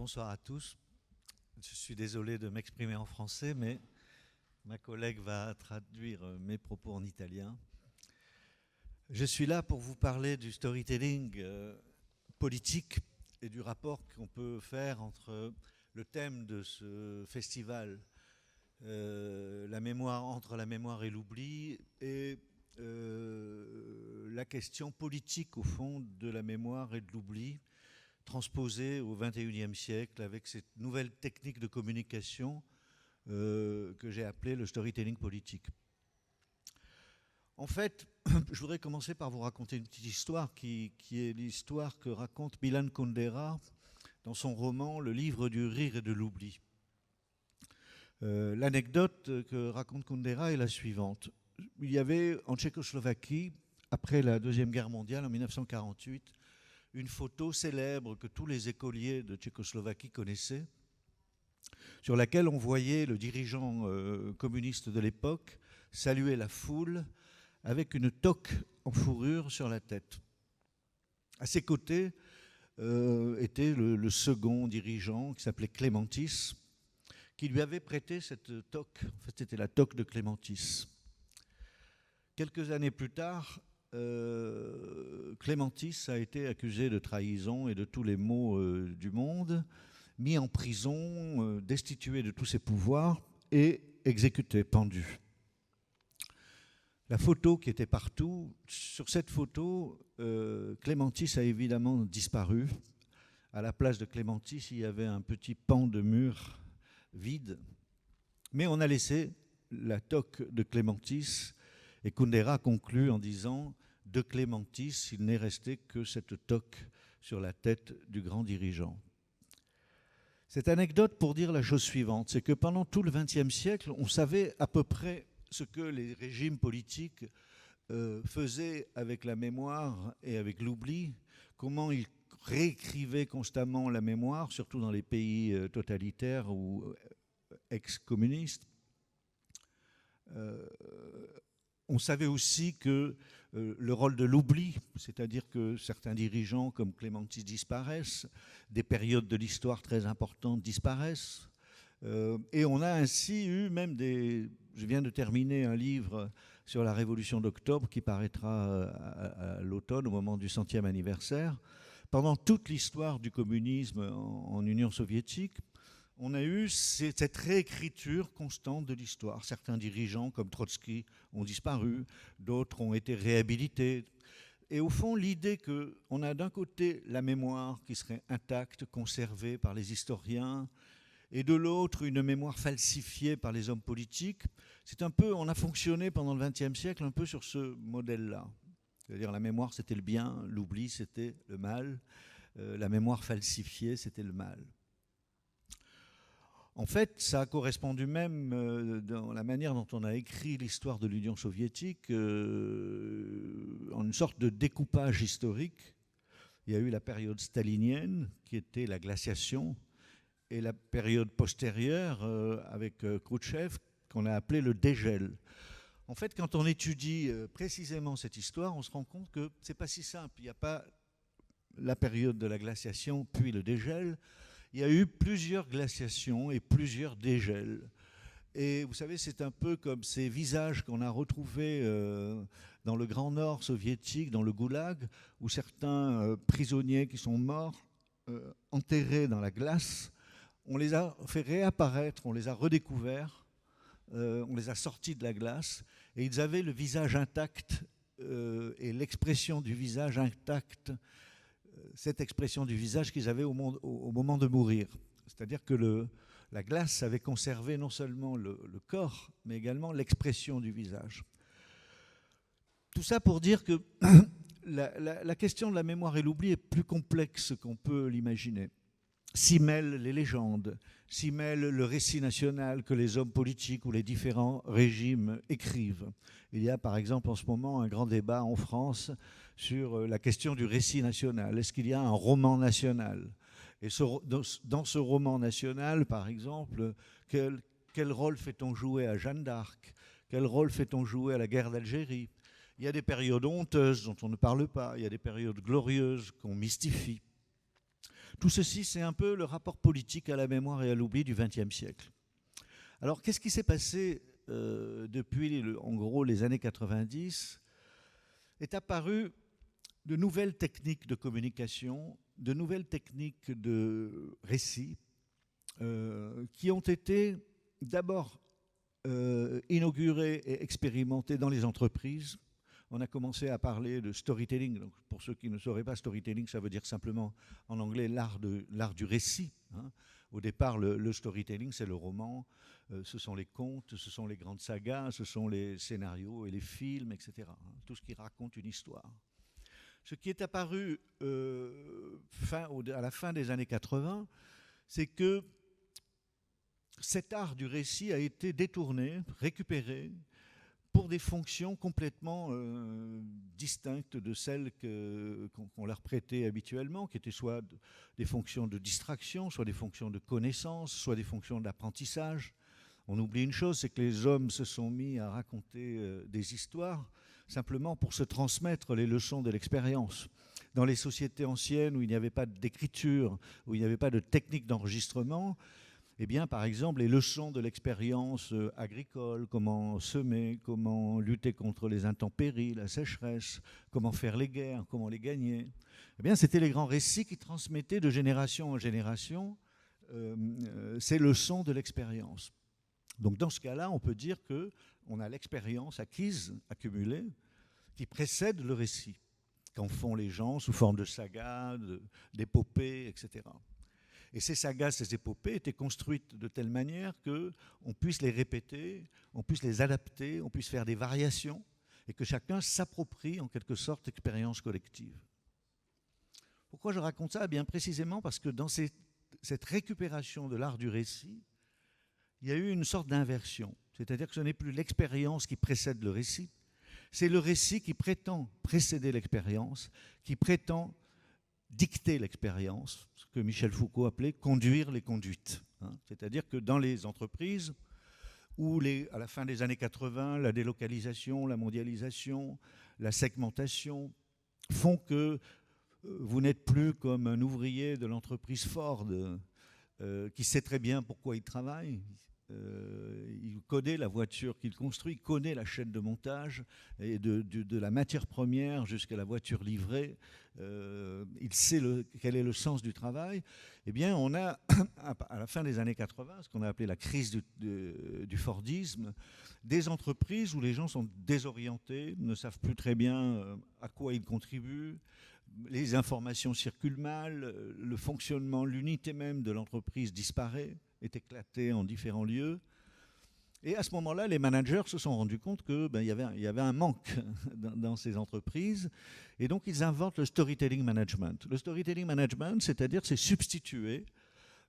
Bonsoir à tous. Je suis désolé de m'exprimer en français, mais ma collègue va traduire mes propos en italien. Je suis là pour vous parler du storytelling politique et du rapport qu'on peut faire entre le thème de ce festival, la mémoire entre la mémoire et l'oubli, et la question politique au fond de la mémoire et de l'oubli, transposée au XXIe siècle avec cette nouvelle technique de communication que j'ai appelée le storytelling politique. En fait, je voudrais commencer par vous raconter une petite histoire qui est l'histoire que raconte Milan Kundera dans son roman Le livre du rire et de l'oubli. L'anecdote que raconte Kundera est la suivante. Il y avait en Tchécoslovaquie, après la Deuxième Guerre mondiale, en 1948, une photo célèbre que tous les écoliers de Tchécoslovaquie connaissaient, sur laquelle on voyait le dirigeant communiste de l'époque saluer la foule avec une toque en fourrure sur la tête. À ses côtés était le second dirigeant qui s'appelait Clémentis, qui lui avait prêté cette toque. En fait, c'était la toque de Clémentis. Quelques années plus tard, Clémentis a été accusé de trahison et de tous les maux du monde, mis en prison, destitué de tous ses pouvoirs et exécuté, pendu. La photo qui était partout, sur cette photo, Clémentis a évidemment disparu. À la place de Clémentis, il y avait un petit pan de mur vide, mais on a laissé la toque de Clémentis, et Kundera conclut en disant « De Clémentis, il n'est resté que cette toque sur la tête du grand dirigeant ». Cette anecdote pour dire la chose suivante, c'est que pendant tout le XXe siècle, on savait à peu près ce que les régimes politiques faisaient avec la mémoire et avec l'oubli, comment ils réécrivaient constamment la mémoire, surtout dans les pays totalitaires ou ex-communistes. On savait aussi que le rôle de l'oubli, c'est-à-dire que certains dirigeants comme Clémentis disparaissent, des périodes de l'histoire très importantes disparaissent, et on a ainsi eu même des... Je viens de terminer un livre sur la Révolution d'octobre qui paraîtra à l'automne au moment du 100e anniversaire. Pendant toute l'histoire du communisme en Union soviétique, on a eu cette réécriture constante de l'histoire. Certains dirigeants, comme Trotsky, ont disparu, d'autres ont été réhabilités. Et au fond, l'idée qu'on a d'un côté la mémoire qui serait intacte, conservée par les historiens, et de l'autre, une mémoire falsifiée par les hommes politiques, c'est un peu, on a fonctionné pendant le XXe siècle un peu sur ce modèle-là. C'est-à-dire la mémoire, c'était le bien, l'oubli, c'était le mal, la mémoire falsifiée, c'était le mal. En fait, ça a correspondu même dans la manière dont on a écrit l'histoire de l'Union soviétique en une sorte de découpage historique. Il y a eu la période stalinienne, qui était la glaciation, et la période postérieure avec Khrouchtchev, qu'on a appelé le dégel. En fait, quand on étudie précisément cette histoire, on se rend compte que ce n'est pas si simple. Il n'y a pas la période de la glaciation, puis le dégel. Il y a eu plusieurs glaciations et plusieurs dégels. Et vous savez, c'est un peu comme ces visages qu'on a retrouvés dans le Grand Nord soviétique, dans le Goulag, où certains prisonniers qui sont morts, enterrés dans la glace, on les a fait réapparaître, on les a redécouverts, on les a sortis de la glace, et ils avaient le visage intact et l'expression du visage intacte, cette expression du visage qu'ils avaient au moment de mourir. C'est-à-dire que la glace avait conservé non seulement le corps, mais également l'expression du visage. Tout ça pour dire que la question de la mémoire et l'oubli est plus complexe qu'on peut l'imaginer. S'y mêlent les légendes, s'y mêle le récit national que les hommes politiques ou les différents régimes écrivent. Il y a par exemple en ce moment un grand débat en France sur la question du récit national. Est-ce qu'il y a un roman national ? Et dans ce roman national, par exemple, quel rôle fait-on jouer à Jeanne d'Arc ? Quel rôle fait-on jouer à la guerre d'Algérie ? Il y a des périodes honteuses dont on ne parle pas, il y a des périodes glorieuses qu'on mystifie. Tout ceci, c'est un peu le rapport politique à la mémoire et à l'oubli du XXe siècle. Alors, qu'est-ce qui s'est passé depuis, en gros, les années 90 ? Est apparu de nouvelles techniques de communication, de nouvelles techniques de récit, qui ont été d'abord inaugurées et expérimentées dans les entreprises. On a commencé à parler de storytelling. Donc, pour ceux qui ne sauraient pas, storytelling, ça veut dire simplement, en anglais, l'art du récit. Hein. Au départ, le storytelling, c'est le roman, ce sont les contes, ce sont les grandes sagas, ce sont les scénarios et les films, etc. Hein. Tout ce qui raconte une histoire. Ce qui est apparu à la fin des années 80, c'est que cet art du récit a été détourné, récupéré, pour des fonctions complètement distinctes de celles qu'on leur prêtait habituellement, qui étaient soit des fonctions de distraction, soit des fonctions de connaissance, soit des fonctions d'apprentissage. On oublie une chose, c'est que les hommes se sont mis à raconter des histoires simplement pour se transmettre les leçons de l'expérience. Dans les sociétés anciennes où il n'y avait pas d'écriture, où il n'y avait pas de technique d'enregistrement, eh bien, par exemple, les leçons de l'expérience agricole, comment semer, comment lutter contre les intempéries, la sécheresse, comment faire les guerres, comment les gagner, eh bien, c'était les grands récits qui transmettaient de génération en génération ces leçons de l'expérience. Donc, dans ce cas-là, on peut dire qu'on a l'expérience acquise, accumulée, qui précède le récit, qu'en font les gens sous forme de sagas, d'épopées, etc. Et ces sagas, ces épopées étaient construites de telle manière qu'on puisse les répéter, on puisse les adapter, on puisse faire des variations et que chacun s'approprie en quelque sorte l'expérience collective. Pourquoi je raconte ça ? Bien précisément parce que dans cette récupération de l'art du récit, il y a eu une sorte d'inversion. C'est-à-dire que ce n'est plus l'expérience qui précède le récit, c'est le récit qui prétend précéder l'expérience, qui prétend dicter l'expérience, ce que Michel Foucault appelait conduire les conduites. Hein. C'est-à-dire que dans les entreprises, où à la fin des années 80, la délocalisation, la mondialisation, la segmentation font que vous n'êtes plus comme un ouvrier de l'entreprise Ford qui sait très bien pourquoi il travaille. Il connaît la voiture qu'il construit, il connaît la chaîne de montage, et de la matière première jusqu'à la voiture livrée. Il sait quel est le sens du travail. Eh bien, on a, à la fin des années 80, ce qu'on a appelé la crise du Fordisme, des entreprises où les gens sont désorientés, ne savent plus très bien à quoi ils contribuent, les informations circulent mal, le fonctionnement, l'unité même de l'entreprise disparaît, est éclatée en différents lieux. Et à ce moment-là, les managers se sont rendus compte qu'il y avait un manque dans ces entreprises. Et donc, ils inventent le storytelling management. Le storytelling management, c'est-à-dire, c'est substituer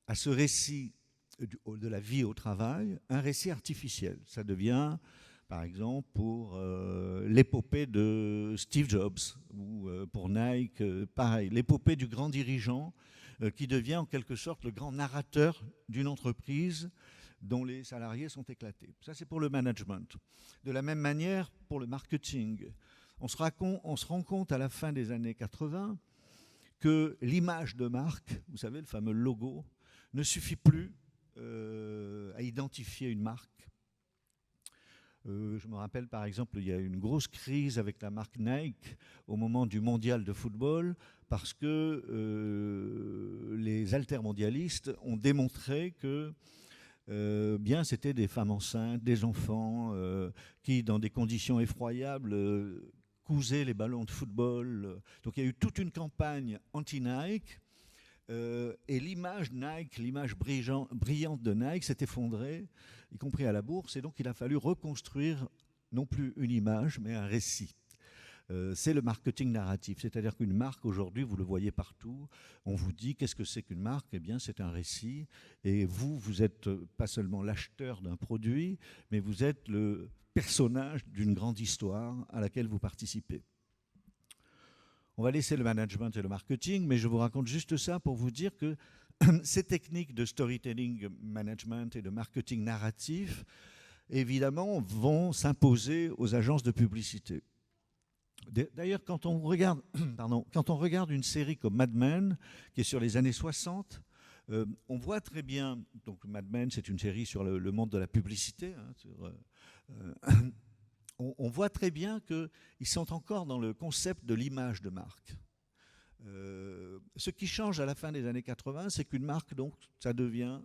à ce récit de la vie au travail un récit artificiel. Ça devient, par exemple, pour l'épopée de Steve Jobs ou pour Nike, pareil, l'épopée du grand dirigeant qui devient en quelque sorte le grand narrateur d'une entreprise dont les salariés sont éclatés. Ça, c'est pour le management. De la même manière, pour le marketing, on se rend compte à la fin des années 80 que l'image de marque, vous savez, le fameux logo, ne suffit plus à identifier une marque. Je me rappelle par exemple, il y a eu une grosse crise avec la marque Nike au moment du mondial de football parce que les altermondialistes ont démontré que bien c'était des femmes enceintes, des enfants qui, dans des conditions effroyables, cousaient les ballons de football. Donc il y a eu toute une campagne anti-Nike. Et l'image Nike, l'image brillante de Nike s'est effondrée, y compris à la bourse, et donc il a fallu reconstruire non plus une image, mais un récit. C'est le marketing narratif, c'est-à-dire qu'une marque, aujourd'hui, vous le voyez partout, on vous dit qu'est-ce que c'est qu'une marque ? Eh bien, c'est un récit, et vous n'êtes pas seulement l'acheteur d'un produit, mais vous êtes le personnage d'une grande histoire à laquelle vous participez. On va laisser le management et le marketing, mais je vous raconte juste ça pour vous dire que ces techniques de storytelling management et de marketing narratif, évidemment, vont s'imposer aux agences de publicité. D'ailleurs, quand on regarde, pardon, quand on regarde une série comme Mad Men, qui est sur les années 60, on voit très bien, donc Mad Men, c'est une série sur le monde de la publicité, hein, on voit très bien qu'ils sont encore dans le concept de l'image de marque. Ce qui change à la fin des années 80, c'est qu'une marque, donc, ça devient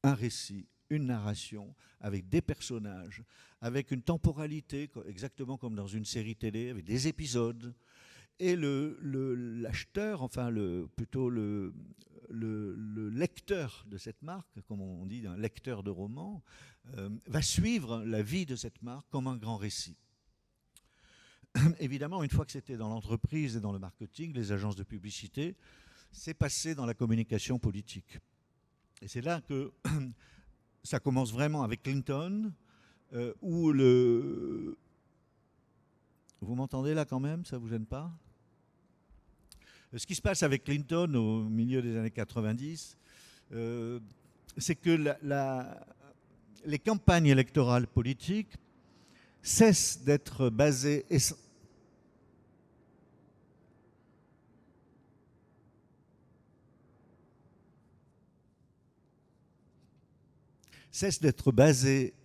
un récit, une narration, avec des personnages, avec une temporalité, exactement comme dans une série télé, avec des épisodes. Et l'acheteur, enfin plutôt le lecteur de cette marque, comme on dit, un lecteur de roman, va suivre la vie de cette marque comme un grand récit. Évidemment, une fois que c'était dans l'entreprise et dans le marketing, les agences de publicité, c'est passé dans la communication politique. Et c'est là que ça commence vraiment avec Clinton, où le... Vous m'entendez là quand même? Ça ne vous gêne pas? Ce qui se passe avec Clinton au milieu des années 90, c'est que les campagnes électorales politiques cessent d'être basées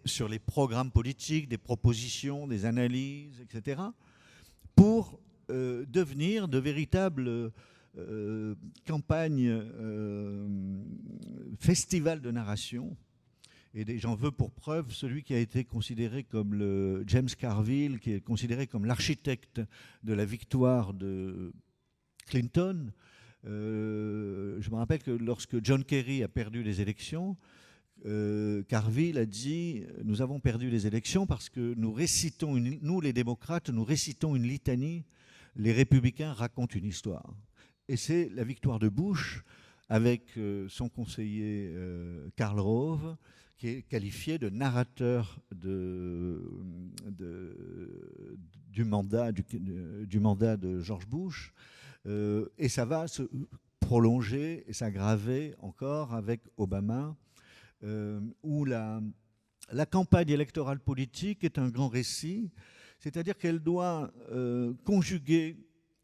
sur les programmes politiques, des propositions, des analyses, etc., pour devenir de véritables campagnes, festivals de narration. Et j'en veux pour preuve celui qui a été considéré comme le James Carville, qui est considéré comme l'architecte de la victoire de Clinton. Je me rappelle que lorsque John Kerry a perdu les élections, Carville a dit « Nous avons perdu les élections parce que nous récitons, nous les démocrates, nous récitons une litanie, les républicains racontent une histoire. » Et c'est la victoire de Bush avec son conseiller Karl Rove, qui est qualifié de narrateur du mandat de George Bush. Et ça va se prolonger et s'aggraver encore avec Obama, où la campagne électorale politique est un grand récit, c'est-à-dire qu'elle doit conjuguer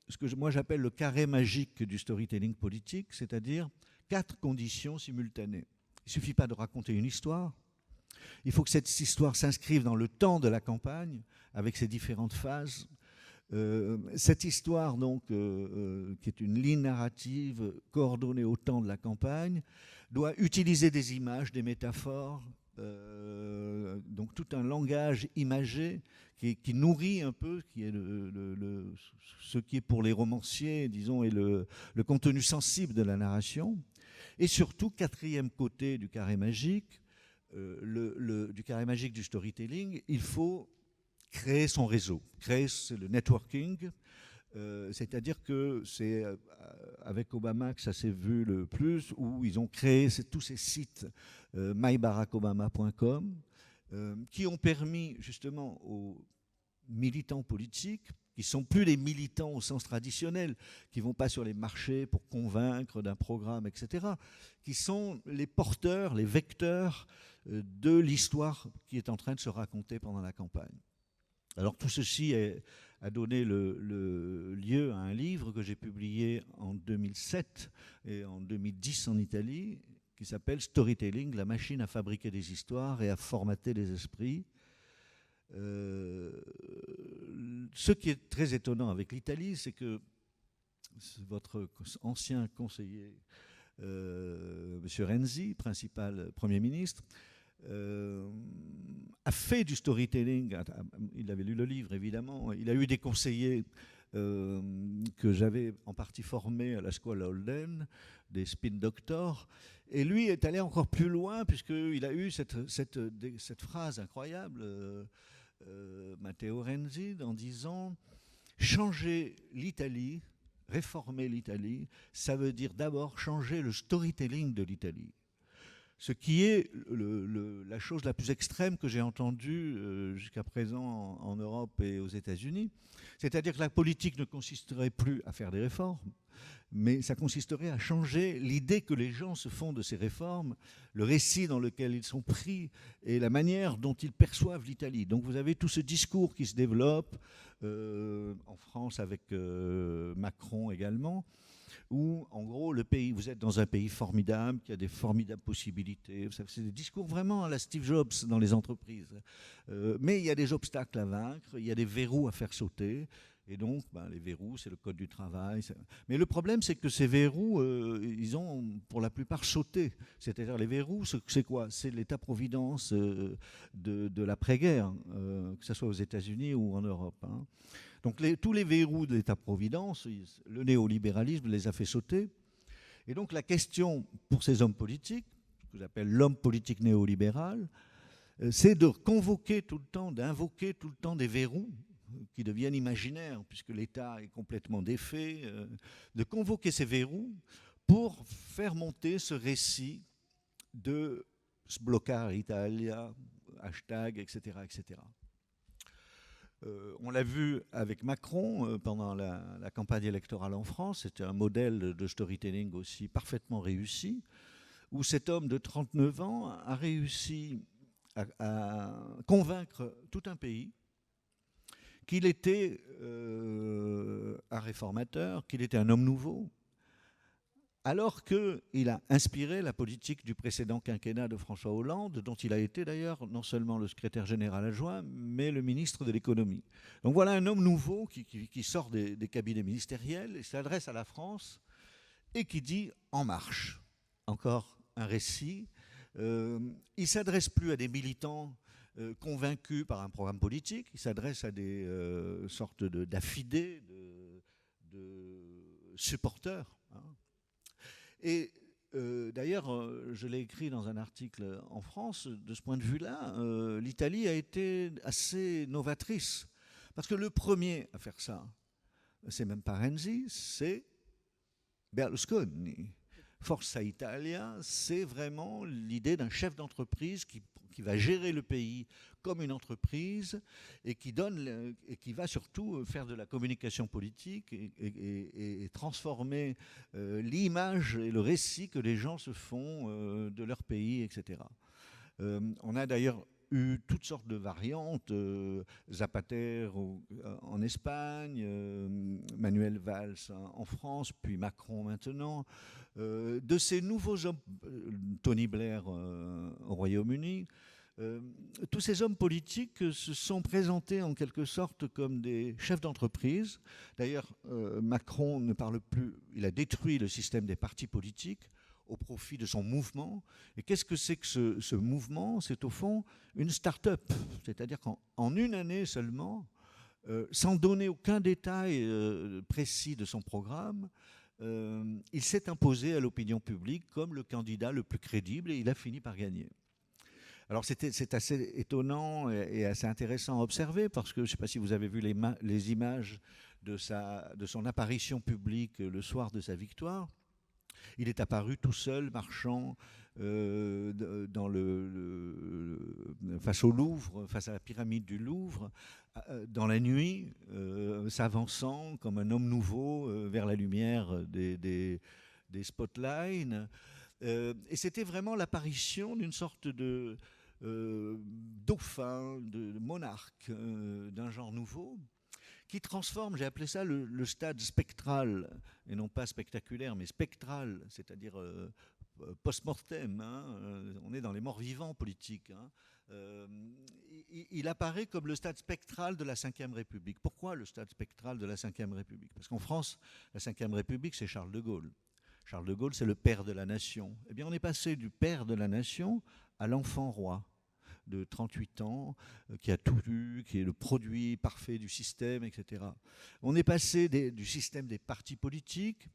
ce que moi j'appelle le carré magique du storytelling politique, c'est-à-dire 4 conditions simultanées. Il ne suffit pas de raconter une histoire, il faut que cette histoire s'inscrive dans le temps de la campagne, avec ses différentes phases. Cette histoire, donc, qui est une ligne narrative coordonnée au temps de la campagne, doit utiliser des images, des métaphores, donc tout un langage imagé qui nourrit un peu, qui est ce qui est pour les romanciers, disons, est le contenu sensible de la narration. Et surtout, 4e côté du carré magique, du carré magique du storytelling, il faut créer son réseau. Créer, c'est le networking. C'est-à-dire que c'est avec Obama que ça s'est vu le plus, où ils ont créé tous ces sites myBarackObama.com qui ont permis justement aux militants politiques, qui ne sont plus les militants au sens traditionnel, qui ne vont pas sur les marchés pour convaincre d'un programme, etc., qui sont les porteurs, les vecteurs de l'histoire qui est en train de se raconter pendant la campagne. Alors tout ceci a donné lieu à un livre que j'ai publié en 2007 et en 2010 en Italie, qui s'appelle Storytelling, la machine à fabriquer des histoires et à formater les esprits. Ce qui est très étonnant avec l'Italie, c'est que votre ancien conseiller, M. Renzi, principal Premier ministre, a fait du storytelling. Il avait lu le livre, évidemment. Il a eu des conseillers que j'avais en partie formés à la Scuola Holden, des spin doctors. Et lui est allé encore plus loin, puisqu'il a eu cette phrase incroyable, Matteo Renzi, en disant « Changer l'Italie, réformer l'Italie, ça veut dire d'abord changer le storytelling de l'Italie ». Ce qui est la chose la plus extrême que j'ai entendue jusqu'à présent en Europe et aux États-Unis. C'est-à-dire que la politique ne consisterait plus à faire des réformes, mais ça consisterait à changer l'idée que les gens se font de ces réformes, le récit dans lequel ils sont pris et la manière dont ils perçoivent l'Italie. Donc vous avez tout ce discours qui se développe en France avec Macron également, où, en gros, le pays, vous êtes dans un pays formidable, qui a des formidables possibilités. C'est des discours vraiment à la Steve Jobs dans les entreprises. Mais il y a des obstacles à vaincre, il y a des verrous à faire sauter. Et donc, les verrous, c'est le code du travail. Mais le problème, c'est que ces verrous, ils ont pour la plupart sauté. C'est-à-dire, les verrous, c'est quoi? C'est l'État-providence de l'après-guerre, que ce soit aux États-Unis ou en Europe. Hein. Donc tous les verrous de l'État-providence, le néolibéralisme les a fait sauter. Et donc la question pour ces hommes politiques, ce que j'appelle l'homme politique néolibéral, c'est de convoquer tout le temps, d'invoquer tout le temps des verrous qui deviennent imaginaires, puisque l'État est complètement défait, de convoquer ces verrous pour faire monter ce récit de sbloccare Italia, hashtag, etc., etc. On l'a vu avec Macron pendant la campagne électorale en France. C'était un modèle de storytelling aussi parfaitement réussi, où cet homme de 39 ans a réussi à convaincre tout un pays qu'il était un réformateur, qu'il était un homme nouveau, alors qu'il a inspiré la politique du précédent quinquennat de François Hollande, dont il a été d'ailleurs non seulement le secrétaire général adjoint, mais le ministre de l'économie. Donc voilà un homme nouveau qui sort des cabinets ministériels et s'adresse à la France et qui dit « En marche ». Encore un récit. Il ne s'adresse plus à des militants convaincus par un programme politique, il s'adresse à des sortes d'affidés, de supporters. Hein. Et d'ailleurs, je l'ai écrit dans un article en France, de ce point de vue-là, l'Italie a été assez novatrice. Parce que le premier à faire ça, c'est même pas Renzi, c'est Berlusconi. Forza Italia, c'est vraiment l'idée d'un chef d'entreprise qui va gérer le pays comme une entreprise et qui va surtout faire de la communication politique et transformer l'image et le récit que les gens se font de leur pays, etc. On a d'ailleurs eu toutes sortes de variantes, Zapatero en Espagne, Manuel Valls en France, puis Macron maintenant, de ces nouveaux hommes, Tony Blair au Royaume-Uni, tous ces hommes politiques se sont présentés en quelque sorte comme des chefs d'entreprise. D'ailleurs, Macron ne parle plus, il a détruit le système des partis politiques au profit de son mouvement. Et qu'est-ce que c'est que ce mouvement? C'est au fond une start-up. C'est-à-dire qu'en une année seulement, sans donner aucun détail précis de son programme, il s'est imposé à l'opinion publique comme le candidat le plus crédible et il a fini par gagner. Alors c'est assez étonnant et assez intéressant à observer parce que je ne sais pas si vous avez vu les images de son apparition publique le soir de sa victoire. Il est apparu tout seul, marchant face au Louvre, face à la pyramide du Louvre, dans la nuit, s'avançant comme un homme nouveau vers la lumière des spotlights. Et c'était vraiment l'apparition d'une sorte de dauphin, de monarque, d'un genre nouveau, qui transforme, j'ai appelé ça le stade spectral, et non pas spectaculaire, mais spectral, c'est-à-dire post-mortem. Hein, on est dans les morts vivants politiques. Hein. Il apparaît comme le stade spectral de la Ve République. Pourquoi le stade spectral de la Ve République? Parce qu'en France, la Ve République, c'est Charles de Gaulle. Charles de Gaulle, c'est le père de la nation. Eh bien, on est passé du père de la nation à l'enfant roi de 38 ans, qui a tout vu, qui est le produit parfait du système, etc. On est passé du système des partis politiques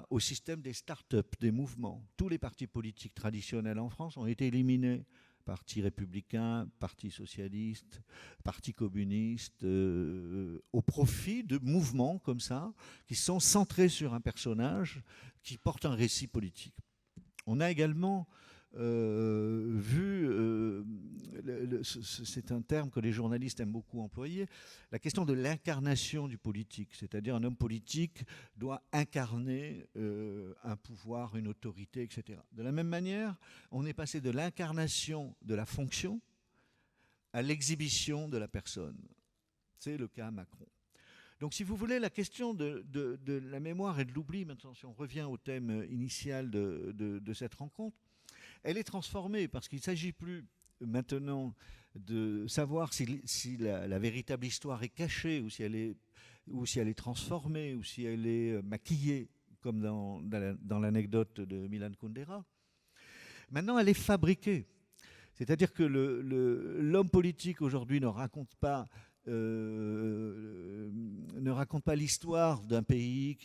au système des start-up, des mouvements. Tous les partis politiques traditionnels en France ont été éliminés. Parti républicain, parti socialiste, parti communiste, au profit de mouvements comme ça, qui sont centrés sur un personnage qui porte un récit politique. On a également c'est un terme que les journalistes aiment beaucoup employer, la question de l'incarnation du politique, c'est-à-dire un homme politique doit incarner un pouvoir, une autorité, etc. De la même manière, on est passé de l'incarnation de la fonction à l'exhibition de la personne. C'est le cas Macron. Donc, si vous voulez, la question de la mémoire et de l'oubli, maintenant, si on revient au thème initial de cette rencontre, elle est transformée parce qu'il ne s'agit plus maintenant de savoir si la véritable histoire est cachée ou si elle est transformée ou si elle est maquillée, comme dans l'anecdote de Milan Kundera. Maintenant, elle est fabriquée. C'est-à-dire que l'homme politique aujourd'hui ne raconte pas l'histoire d'un pays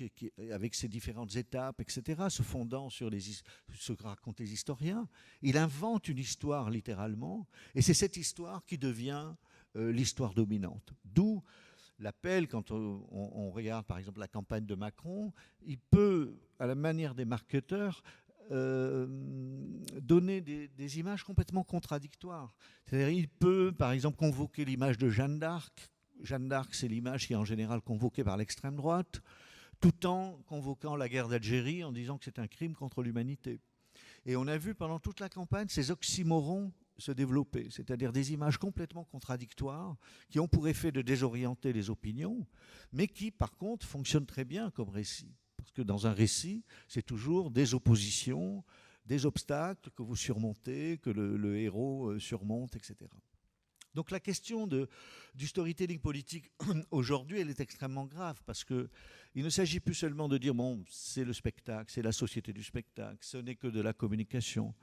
avec ses différentes étapes, etc., se fondant sur ce que racontent les historiens. Il invente une histoire littéralement, et c'est cette histoire qui devient l'histoire dominante. D'où l'appel, quand on regarde par exemple la campagne de Macron, il peut, à la manière des marketeurs, donner des images complètement contradictoires. C'est-à-dire, il peut, par exemple, convoquer l'image de Jeanne d'Arc. Jeanne d'Arc, c'est l'image qui est en général convoquée par l'extrême droite, tout en convoquant la guerre d'Algérie en disant que c'est un crime contre l'humanité. Et on a vu pendant toute la campagne ces oxymorons se développer, c'est-à-dire des images complètement contradictoires qui ont pour effet de désorienter les opinions, mais qui, par contre, fonctionnent très bien comme récit. Parce que dans un récit, c'est toujours des oppositions, des obstacles que vous surmontez, que le héros surmonte, etc. Donc la question du storytelling politique aujourd'hui, elle est extrêmement grave parce qu'il ne s'agit plus seulement de dire bon, c'est le spectacle, c'est la société du spectacle, ce n'est que de la communication.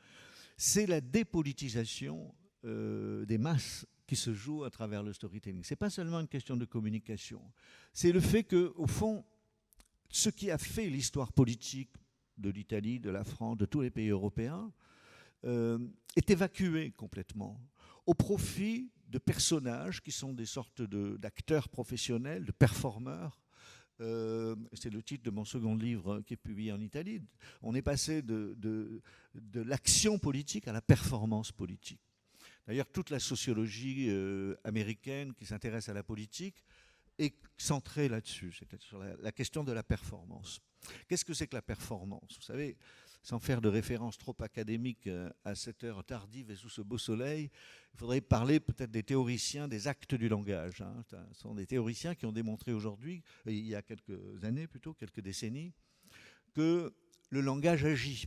C'est la dépolitisation des masses qui se joue à travers le storytelling. Ce n'est pas seulement une question de communication. C'est le fait qu'au fond, ce qui a fait l'histoire politique de l'Italie, de la France, de tous les pays européens, est évacué complètement au profit de personnages qui sont des sortes d'acteurs professionnels, de performeurs. C'est le titre de mon second livre qui est publié en Italie. On est passé de l'action politique à la performance politique. D'ailleurs, toute la sociologie américaine qui s'intéresse à la politique est centrée là-dessus, c'est-à-dire sur la question de la performance. Qu'est-ce que c'est que la performance ? Vous savez, sans faire de référence trop académique à cette heure tardive et sous ce beau soleil, il faudrait parler peut-être des théoriciens des actes du langage. Ce sont des théoriciens qui ont démontré aujourd'hui, il y a quelques années plutôt, quelques décennies, que le langage agit.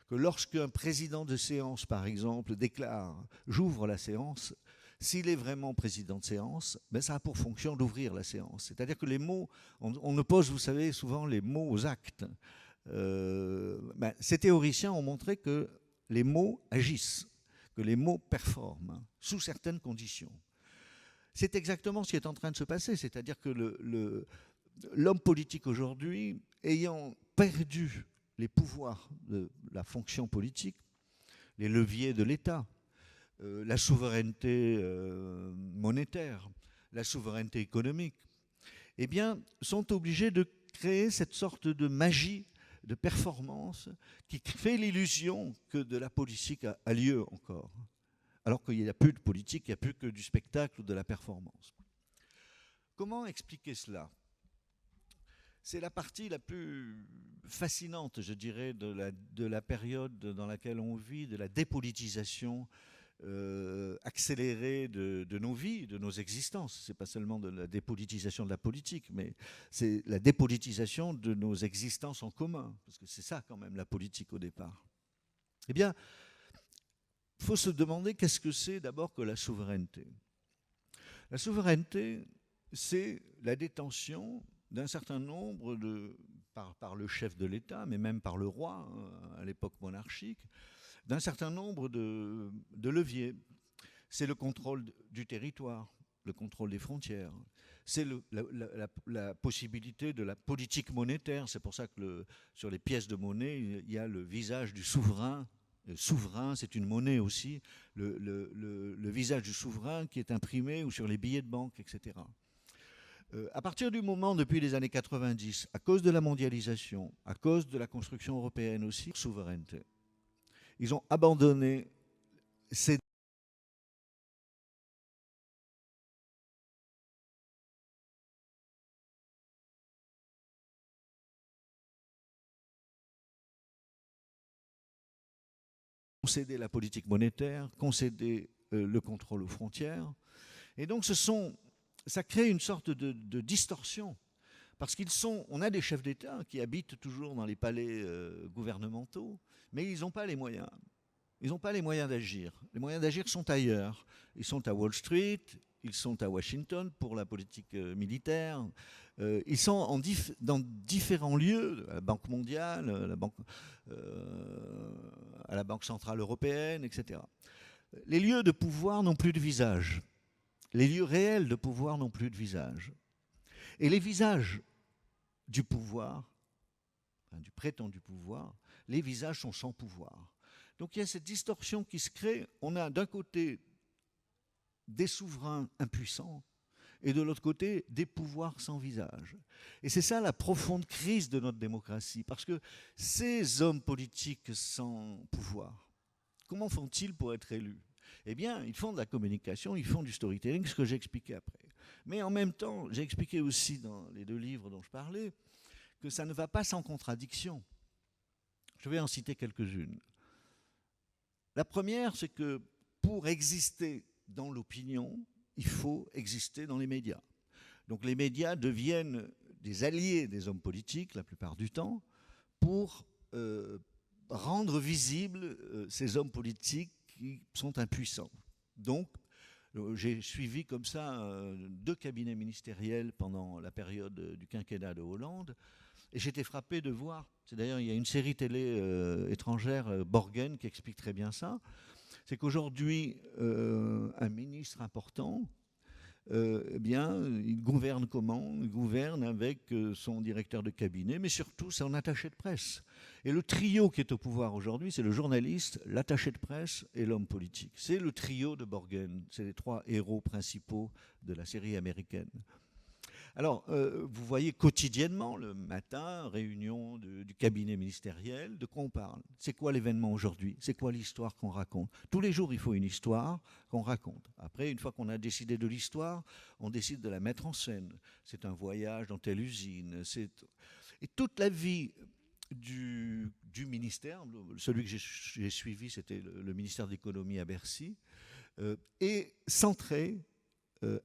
Que lorsqu'un président de séance, par exemple, déclare « j'ouvre la séance », s'il est vraiment président de séance, ben ça a pour fonction d'ouvrir la séance. C'est-à-dire que les mots, on oppose, vous savez, souvent les mots aux actes. Ces théoriciens ont montré que les mots agissent, que les mots performent, sous certaines conditions. C'est exactement ce qui est en train de se passer, c'est-à-dire que l'homme politique aujourd'hui, ayant perdu les pouvoirs de la fonction politique, les leviers de l'État, la souveraineté monétaire, la souveraineté économique, eh bien, sont obligés de créer cette sorte de magie de performance qui fait l'illusion que de la politique a lieu encore, alors qu'il n'y a plus de politique, il n'y a plus que du spectacle ou de la performance. Comment expliquer cela ? C'est la partie la plus fascinante, je dirais, de la période dans laquelle on vit, de la dépolitisation accélérée de nos vies, de nos existences. Ce n'est pas seulement de la dépolitisation de la politique, mais c'est la dépolitisation de nos existences en commun, parce que c'est ça quand même la politique au départ. Eh bien, il faut se demander qu'est-ce que c'est d'abord que la souveraineté. La souveraineté, c'est la détention d'un certain nombre par le chef de l'État, mais même par le roi, à l'époque monarchique, d'un certain nombre de leviers. C'est le contrôle du territoire, le contrôle des frontières. C'est la possibilité de la politique monétaire. C'est pour ça que sur les pièces de monnaie, il y a le visage du souverain. Le souverain, c'est une monnaie aussi. Le visage du souverain qui est imprimé ou sur les billets de banque, etc. À partir du moment, depuis les années 90, à cause de la mondialisation, à cause de la construction européenne aussi, souveraineté. Ils ont abandonné ces concéder la politique monétaire, concéder le contrôle aux frontières. Et donc ça crée une sorte de distorsion. Parce on a des chefs d'État qui habitent toujours dans les palais gouvernementaux, mais ils n'ont pas les moyens. Ils n'ont pas les moyens d'agir. Les moyens d'agir sont ailleurs. Ils sont à Wall Street, ils sont à Washington pour la politique militaire. Ils sont dans différents lieux, à la Banque mondiale, à la Banque centrale européenne, etc. Les lieux de pouvoir n'ont plus de visage. Les lieux réels de pouvoir n'ont plus de visage. Et les visages du pouvoir, du prétendu pouvoir, les visages sont sans pouvoir. Donc il y a cette distorsion qui se crée. On a d'un côté des souverains impuissants et de l'autre côté des pouvoirs sans visage. Et c'est ça la profonde crise de notre démocratie, parce que ces hommes politiques sans pouvoir, comment font-ils pour être élus? Eh bien, ils font de la communication, ils font du storytelling, ce que j'ai expliqué après. Mais en même temps, j'ai expliqué aussi dans les 2 livres dont je parlais que ça ne va pas sans contradiction. Je vais en citer quelques-unes. La première, c'est que pour exister dans l'opinion, il faut exister dans les médias. Donc les médias deviennent des alliés des hommes politiques, la plupart du temps, pour rendre visibles ces hommes politiques qui sont impuissants. Donc, j'ai suivi comme ça 2 cabinets ministériels pendant la période du quinquennat de Hollande, et j'étais frappé de voir, c'est d'ailleurs, il y a une série télé étrangère, Borgen, qui explique très bien ça, c'est qu'aujourd'hui, un ministre important, eh bien, il gouverne comment? Il gouverne avec son directeur de cabinet, mais surtout son attaché de presse. Et le trio qui est au pouvoir aujourd'hui, c'est le journaliste, l'attaché de presse et l'homme politique. C'est le trio de Borgen. C'est les 3 héros principaux de la série américaine. Alors, vous voyez quotidiennement, le matin, réunion du cabinet ministériel, de quoi on parle? C'est quoi l'événement aujourd'hui? C'est quoi l'histoire qu'on raconte? Tous les jours, il faut une histoire qu'on raconte. Après, une fois qu'on a décidé de l'histoire, on décide de la mettre en scène. C'est un voyage dans telle usine. Et toute la vie du ministère, celui que j'ai suivi, c'était le ministère de l'économie à Bercy, est centré,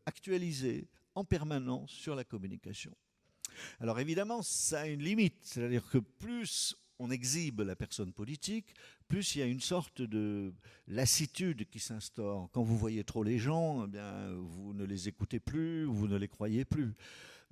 actualisé, en permanence sur la communication. Alors évidemment, ça a une limite, c'est-à-dire que plus on exhibe la personne politique, plus il y a une sorte de lassitude qui s'instaure. Quand vous voyez trop les gens, eh bien, vous ne les écoutez plus, vous ne les croyez plus.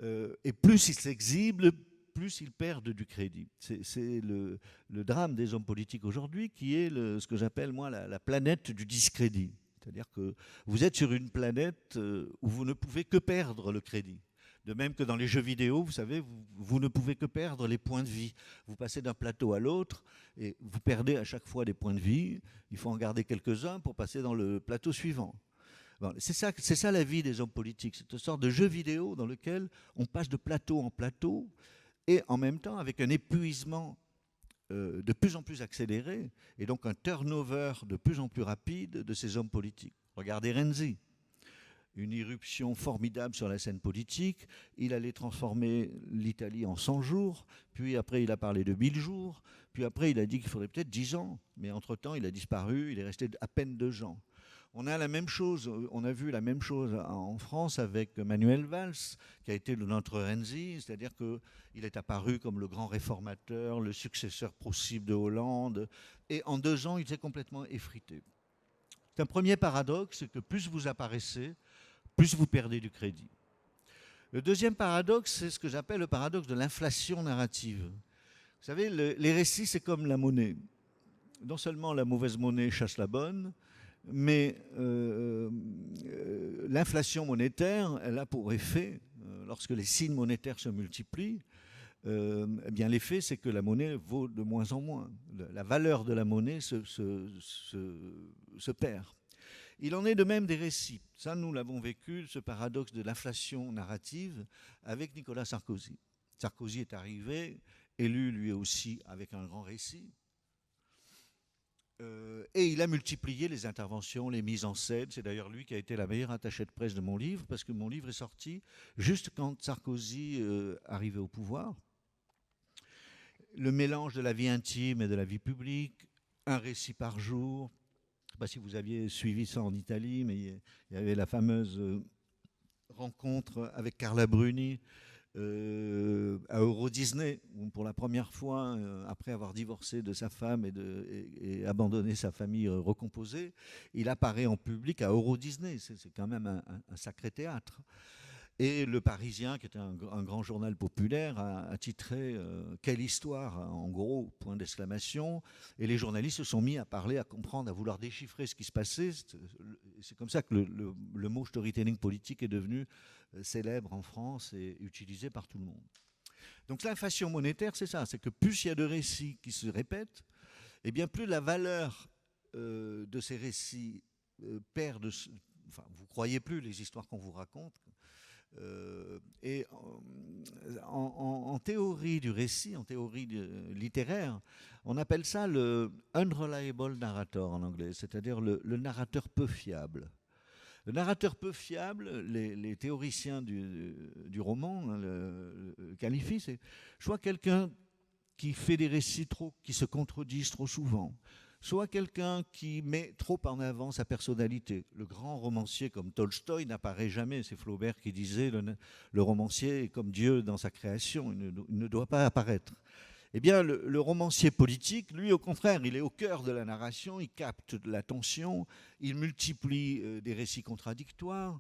Et plus ils s'exhibent, plus ils perdent du crédit. C'est le drame des hommes politiques aujourd'hui, qui est ce que j'appelle, moi, la planète du discrédit. C'est-à-dire que vous êtes sur une planète où vous ne pouvez que perdre le crédit. De même que dans les jeux vidéo, vous savez, vous ne pouvez que perdre les points de vie. Vous passez d'un plateau à l'autre et vous perdez à chaque fois des points de vie. Il faut en garder quelques-uns pour passer dans le plateau suivant. Bon, c'est ça la vie des hommes politiques. C'est une sorte de jeu vidéo dans lequel on passe de plateau en plateau et en même temps avec un épuisement de plus en plus accéléré, et donc un turnover de plus en plus rapide de ces hommes politiques. Regardez Renzi, une irruption formidable sur la scène politique. Il allait transformer l'Italie en 100 jours, puis après il a parlé de 1000 jours, puis après il a dit qu'il faudrait peut-être 10 ans, mais entre-temps il a disparu, il est resté à peine 2 ans. On a vu la même chose en France avec Manuel Valls, qui a été notre Renzi, c'est-à-dire qu'il est apparu comme le grand réformateur, le successeur possible de Hollande, et en 2 ans, il s'est complètement effrité. C'est un premier paradoxe, c'est que plus vous apparaissez, plus vous perdez du crédit. Le deuxième paradoxe, c'est ce que j'appelle le paradoxe de l'inflation narrative. Vous savez, les récits, c'est comme la monnaie. Non seulement la mauvaise monnaie chasse la bonne, mais l'inflation monétaire, elle a pour effet, lorsque les signes monétaires se multiplient, eh bien l'effet, c'est que la monnaie vaut de moins en moins. La valeur de la monnaie se perd. Il en est de même des récits. Ça, nous l'avons vécu, ce paradoxe de l'inflation narrative, avec Nicolas Sarkozy. Sarkozy est arrivé, élu lui aussi avec un grand récit. Et il a multiplié les interventions, les mises en scène. C'est d'ailleurs lui qui a été la meilleure attachée de presse de mon livre, parce que mon livre est sorti juste quand Sarkozy arrivait au pouvoir. Le mélange de la vie intime et de la vie publique, un récit par jour. Je ne sais pas si vous aviez suivi ça en Italie, mais il y avait la fameuse rencontre avec Carla Bruni à Euro Disney, où pour la première fois, après avoir divorcé de sa femme et abandonné sa famille recomposée, il apparaît en public à Euro Disney. C'est quand même un sacré théâtre. Et Le Parisien, qui était un grand journal populaire, a titré Quelle histoire, en gros, point d'exclamation. Et les journalistes se sont mis à parler, à comprendre, à vouloir déchiffrer ce qui se passait. C'est comme ça que le mot storytelling politique est devenu célèbre en France et utilisé par tout le monde. Donc l'inflation monétaire, c'est ça, c'est que plus il y a de récits qui se répètent, et bien plus la valeur de ces récits perd de... Enfin, vous ne croyez plus les histoires qu'on vous raconte. Et en théorie du récit, en théorie littéraire, on appelle ça le unreliable narrator en anglais, c'est-à-dire le narrateur peu fiable. Le narrateur peu fiable, les théoriciens du roman le qualifient, c'est soit quelqu'un qui fait des récits qui se contredisent trop souvent, soit quelqu'un qui met trop en avant sa personnalité. Le grand romancier comme Tolstoï n'apparaît jamais. C'est Flaubert qui disait le romancier est comme Dieu dans sa création, il ne doit pas apparaître. Eh bien, le romancier politique, lui, au contraire, il est au cœur de la narration, il capte l'attention, il multiplie des récits contradictoires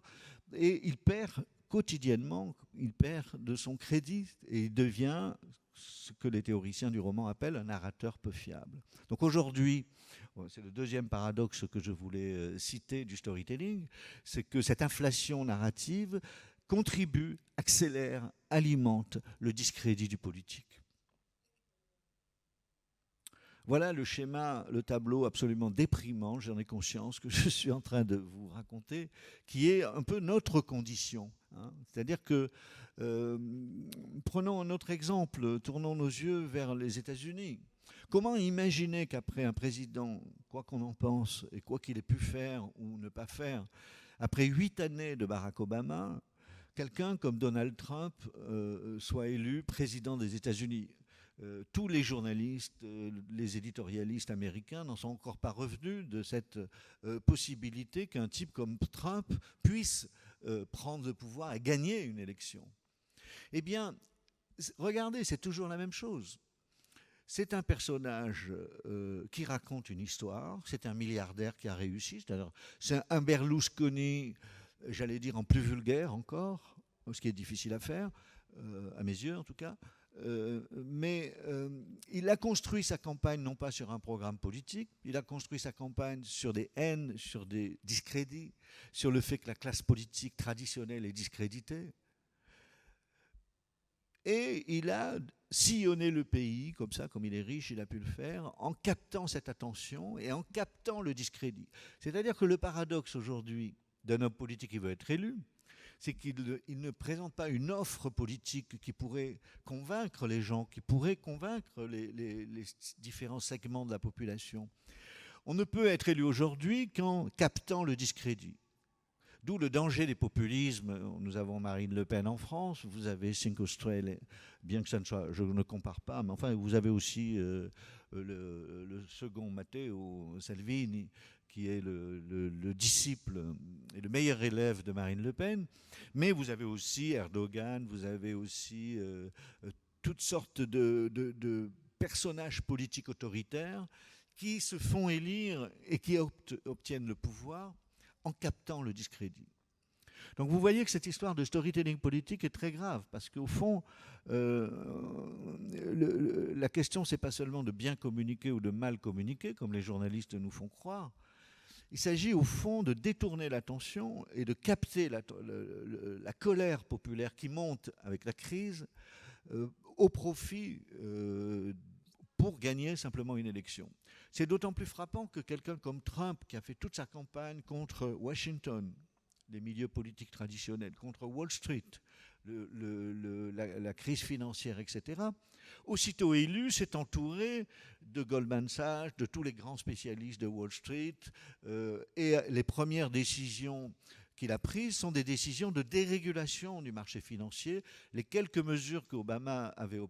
et il perd quotidiennement, il perd de son crédit et il devient ce que les théoriciens du roman appellent un narrateur peu fiable. Donc aujourd'hui, c'est le deuxième paradoxe que je voulais citer du storytelling, c'est que cette inflation narrative contribue, accélère, alimente le discrédit du politique. Voilà le schéma, le tableau absolument déprimant, j'en ai conscience, que je suis en train de vous raconter, qui est un peu notre condition. Hein. C'est-à-dire que, prenons un autre exemple, tournons nos yeux vers les États-Unis. Comment imaginer qu'après un président, quoi qu'on en pense, et quoi qu'il ait pu faire ou ne pas faire, après 8 années de Barack Obama, quelqu'un comme Donald Trump soit élu président des États-Unis? Tous les journalistes, les éditorialistes américains n'en sont encore pas revenus de cette possibilité qu'un type comme Trump puisse prendre le pouvoir et gagner une élection. Eh bien, regardez, c'est toujours la même chose. C'est un personnage qui raconte une histoire, c'est un milliardaire qui a réussi, c'est un Berlusconi, j'allais dire en plus vulgaire encore, ce qui est difficile à faire, à mes yeux en tout cas. Mais il a construit sa campagne non pas sur un programme politique, il a construit sa campagne sur des haines, sur des discrédits, sur le fait que la classe politique traditionnelle est discréditée. Et il a sillonné le pays, comme ça, comme il est riche, il a pu le faire, en captant cette attention et en captant le discrédit. C'est-à-dire que le paradoxe aujourd'hui d'un homme politique qui veut être élu, c'est qu'il ne présente pas une offre politique qui pourrait convaincre les gens, qui pourrait convaincre les différents segments de la population. On ne peut être élu aujourd'hui qu'en captant le discrédit. D'où le danger des populismes. Nous avons Marine Le Pen en France, vous avez Cinque Stelle, bien que ça ne soit, je ne compare pas, mais enfin vous avez aussi le second Matteo Salvini, qui est le disciple et le meilleur élève de Marine Le Pen, mais vous avez aussi Erdogan, vous avez aussi toutes sortes de personnages politiques autoritaires qui se font élire et qui obtiennent le pouvoir en captant le discrédit. Donc vous voyez que cette histoire de storytelling politique est très grave, parce qu'au fond, la question, c'est pas seulement de bien communiquer ou de mal communiquer, comme les journalistes nous font croire. Il s'agit au fond de détourner l'attention et de capter la colère populaire qui monte avec la crise au profit pour gagner simplement une élection. C'est d'autant plus frappant que quelqu'un comme Trump, qui a fait toute sa campagne contre Washington, les milieux politiques traditionnels, contre Wall Street, la crise financière, etc. Aussitôt élu, s'est entouré de Goldman Sachs, de tous les grands spécialistes de Wall Street, et les premières décisions qu'il a prises sont des décisions de dérégulation du marché financier. Les quelques mesures qu'Obama avait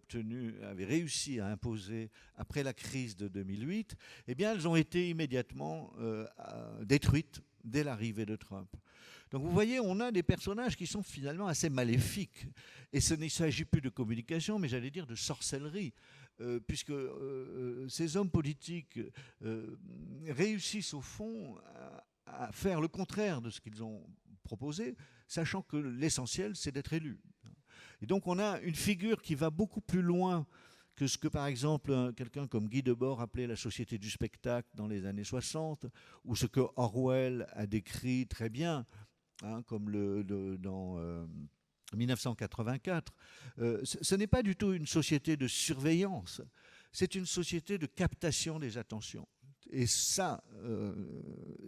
réussi à imposer après la crise de 2008, eh bien, elles ont été immédiatement détruites dès l'arrivée de Trump. Donc vous voyez, on a des personnages qui sont finalement assez maléfiques. Et ce ne s'agit plus de communication, mais j'allais dire de sorcellerie, puisque ces hommes politiques réussissent au fond à faire le contraire de ce qu'ils ont proposé, sachant que l'essentiel, c'est d'être élu. Et donc on a une figure qui va beaucoup plus loin que ce que, par exemple, quelqu'un comme Guy Debord appelait la société du spectacle dans les années 60, ou ce que Orwell a décrit très bien, comme dans 1984. Ce n'est pas du tout une société de surveillance, c'est une société de captation des attentions. Et ça,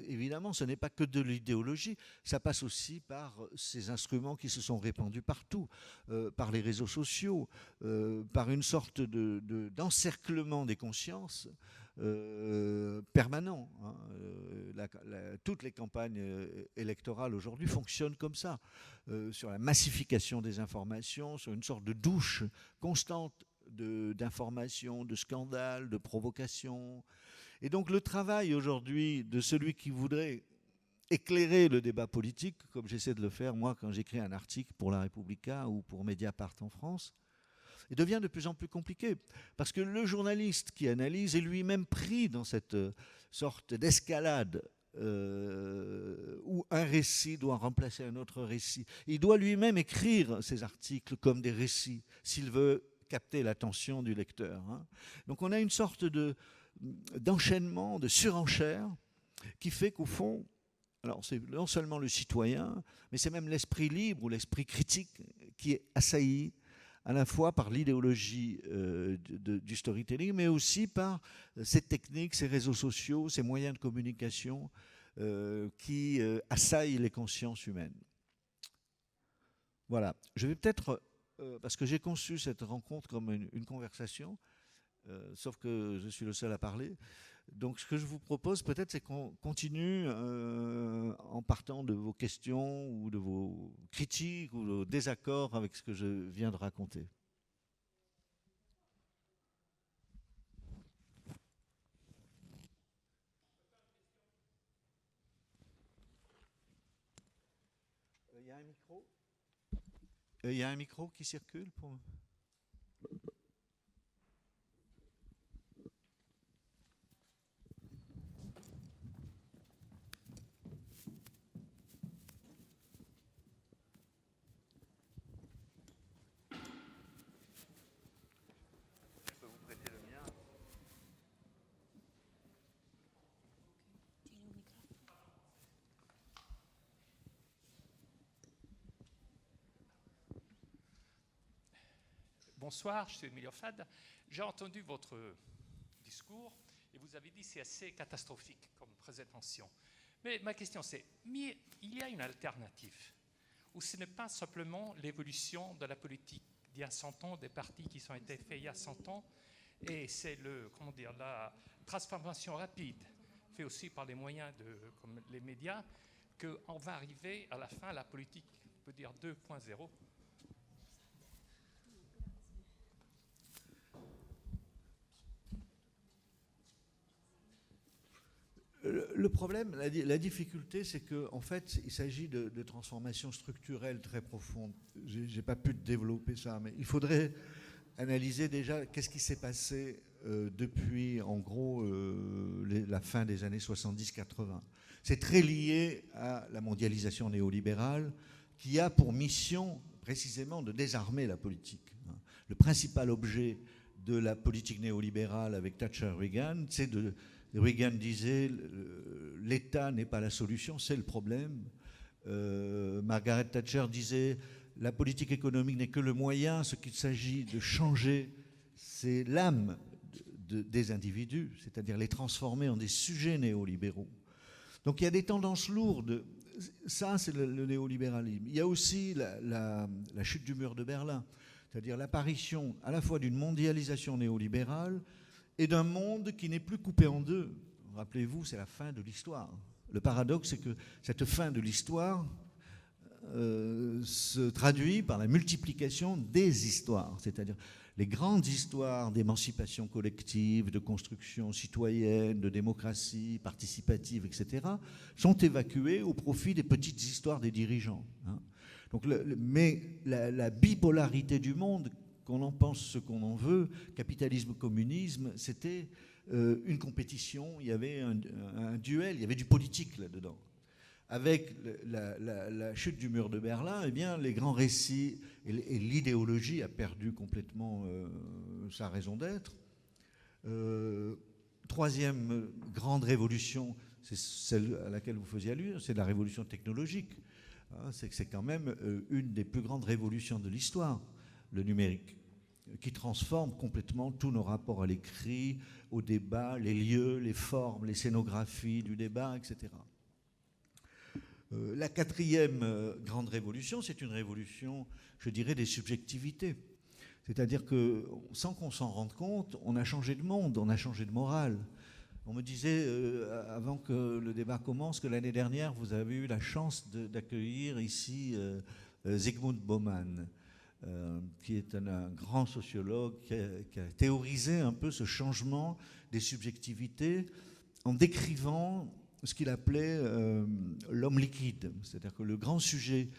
évidemment, ce n'est pas que de l'idéologie, ça passe aussi par ces instruments qui se sont répandus partout, par les réseaux sociaux, par une sorte d'encerclement des consciences permanent. Toutes les campagnes électorales aujourd'hui fonctionnent comme ça, sur la massification des informations, sur une sorte de douche constante d'informations, de scandales, de provocations. Et donc le travail aujourd'hui de celui qui voudrait éclairer le débat politique, comme j'essaie de le faire moi quand j'écris un article pour La Repubblica ou pour Mediapart en France, il devient de plus en plus compliqué. Parce que le journaliste qui analyse est lui-même pris dans cette sorte d'escalade où un récit doit remplacer un autre récit. Il doit lui-même écrire ses articles comme des récits s'il veut capter l'attention du lecteur. Donc on a une sorte d'enchaînement, de surenchère qui fait qu'au fond, alors c'est non seulement le citoyen, mais c'est même l'esprit libre ou l'esprit critique qui est assailli à la fois par l'idéologie du storytelling, mais aussi par ces techniques, ces réseaux sociaux, ces moyens de communication qui assaillent les consciences humaines. Voilà. Je vais peut-être, parce que j'ai conçu cette rencontre comme une conversation, sauf que je suis le seul à parler. Donc ce que je vous propose peut-être, c'est qu'on continue en partant de vos questions ou de vos critiques ou de vos désaccords avec ce que je viens de raconter. Il y a un micro ? Il y a un micro qui circule pour... Bonsoir, je suis Emilio Fad. J'ai entendu votre discours et vous avez dit que c'est assez catastrophique comme présentation. Mais ma question c'est, mais il y a une alternative où ce n'est pas simplement l'évolution de la politique d'il y a 100 ans, des partis qui ont été faits il y a 100 ans, et c'est la transformation rapide, faite aussi par les moyens comme les médias, qu'on va arriver à la fin à la politique, on peut dire 2.0. Le problème, la difficulté, c'est qu'en fait, il s'agit de transformations structurelles très profondes. Je n'ai pas pu développer ça, mais il faudrait analyser déjà qu'est-ce qui s'est passé depuis, en gros, la fin des années 70-80. C'est très lié à la mondialisation néolibérale qui a pour mission précisément de désarmer la politique. Le principal objet de la politique néolibérale avec Thatcher-Reagan, c'est Reagan disait l'État n'est pas la solution, c'est le problème. Margaret Thatcher disait la politique économique n'est que le moyen, ce qu'il s'agit de changer, c'est l'âme des individus, c'est-à-dire les transformer en des sujets néolibéraux. Donc il y a des tendances lourdes ça, c'est le néolibéralisme. Il y a aussi la chute du mur de Berlin, c'est-à-dire l'apparition à la fois d'une mondialisation néolibérale et d'un monde qui n'est plus coupé en deux. Rappelez-vous, c'est la fin de l'histoire. Le paradoxe, c'est que cette fin de l'histoire se traduit par la multiplication des histoires, c'est-à-dire les grandes histoires d'émancipation collective, de construction citoyenne, de démocratie participative, etc., sont évacuées au profit des petites histoires des dirigeants. Donc mais la bipolarité du monde, qu'on en pense ce qu'on en veut, capitalisme, communisme, c'était une compétition, il y avait un duel, il y avait du politique là-dedans. Avec la chute du mur de Berlin, eh bien, les grands récits et l'idéologie a perdu complètement sa raison d'être. Troisième grande révolution, c'est celle à laquelle vous faisiez allusion, c'est la révolution technologique. C'est quand même une des plus grandes révolutions de l'histoire, le numérique, qui transforme complètement tous nos rapports à l'écrit, au débat, les lieux, les formes, les scénographies du débat, etc. La quatrième grande révolution, c'est une révolution, je dirais, des subjectivités. C'est-à-dire que, sans qu'on s'en rende compte, on a changé de monde, on a changé de morale. On me disait, avant que le débat commence, que l'année dernière, vous avez eu la chance d'accueillir ici Zygmunt Bauman, qui est un grand sociologue qui a théorisé un peu ce changement des subjectivités en décrivant ce qu'il appelait l'homme liquide. C'est-à-dire que le grand sujet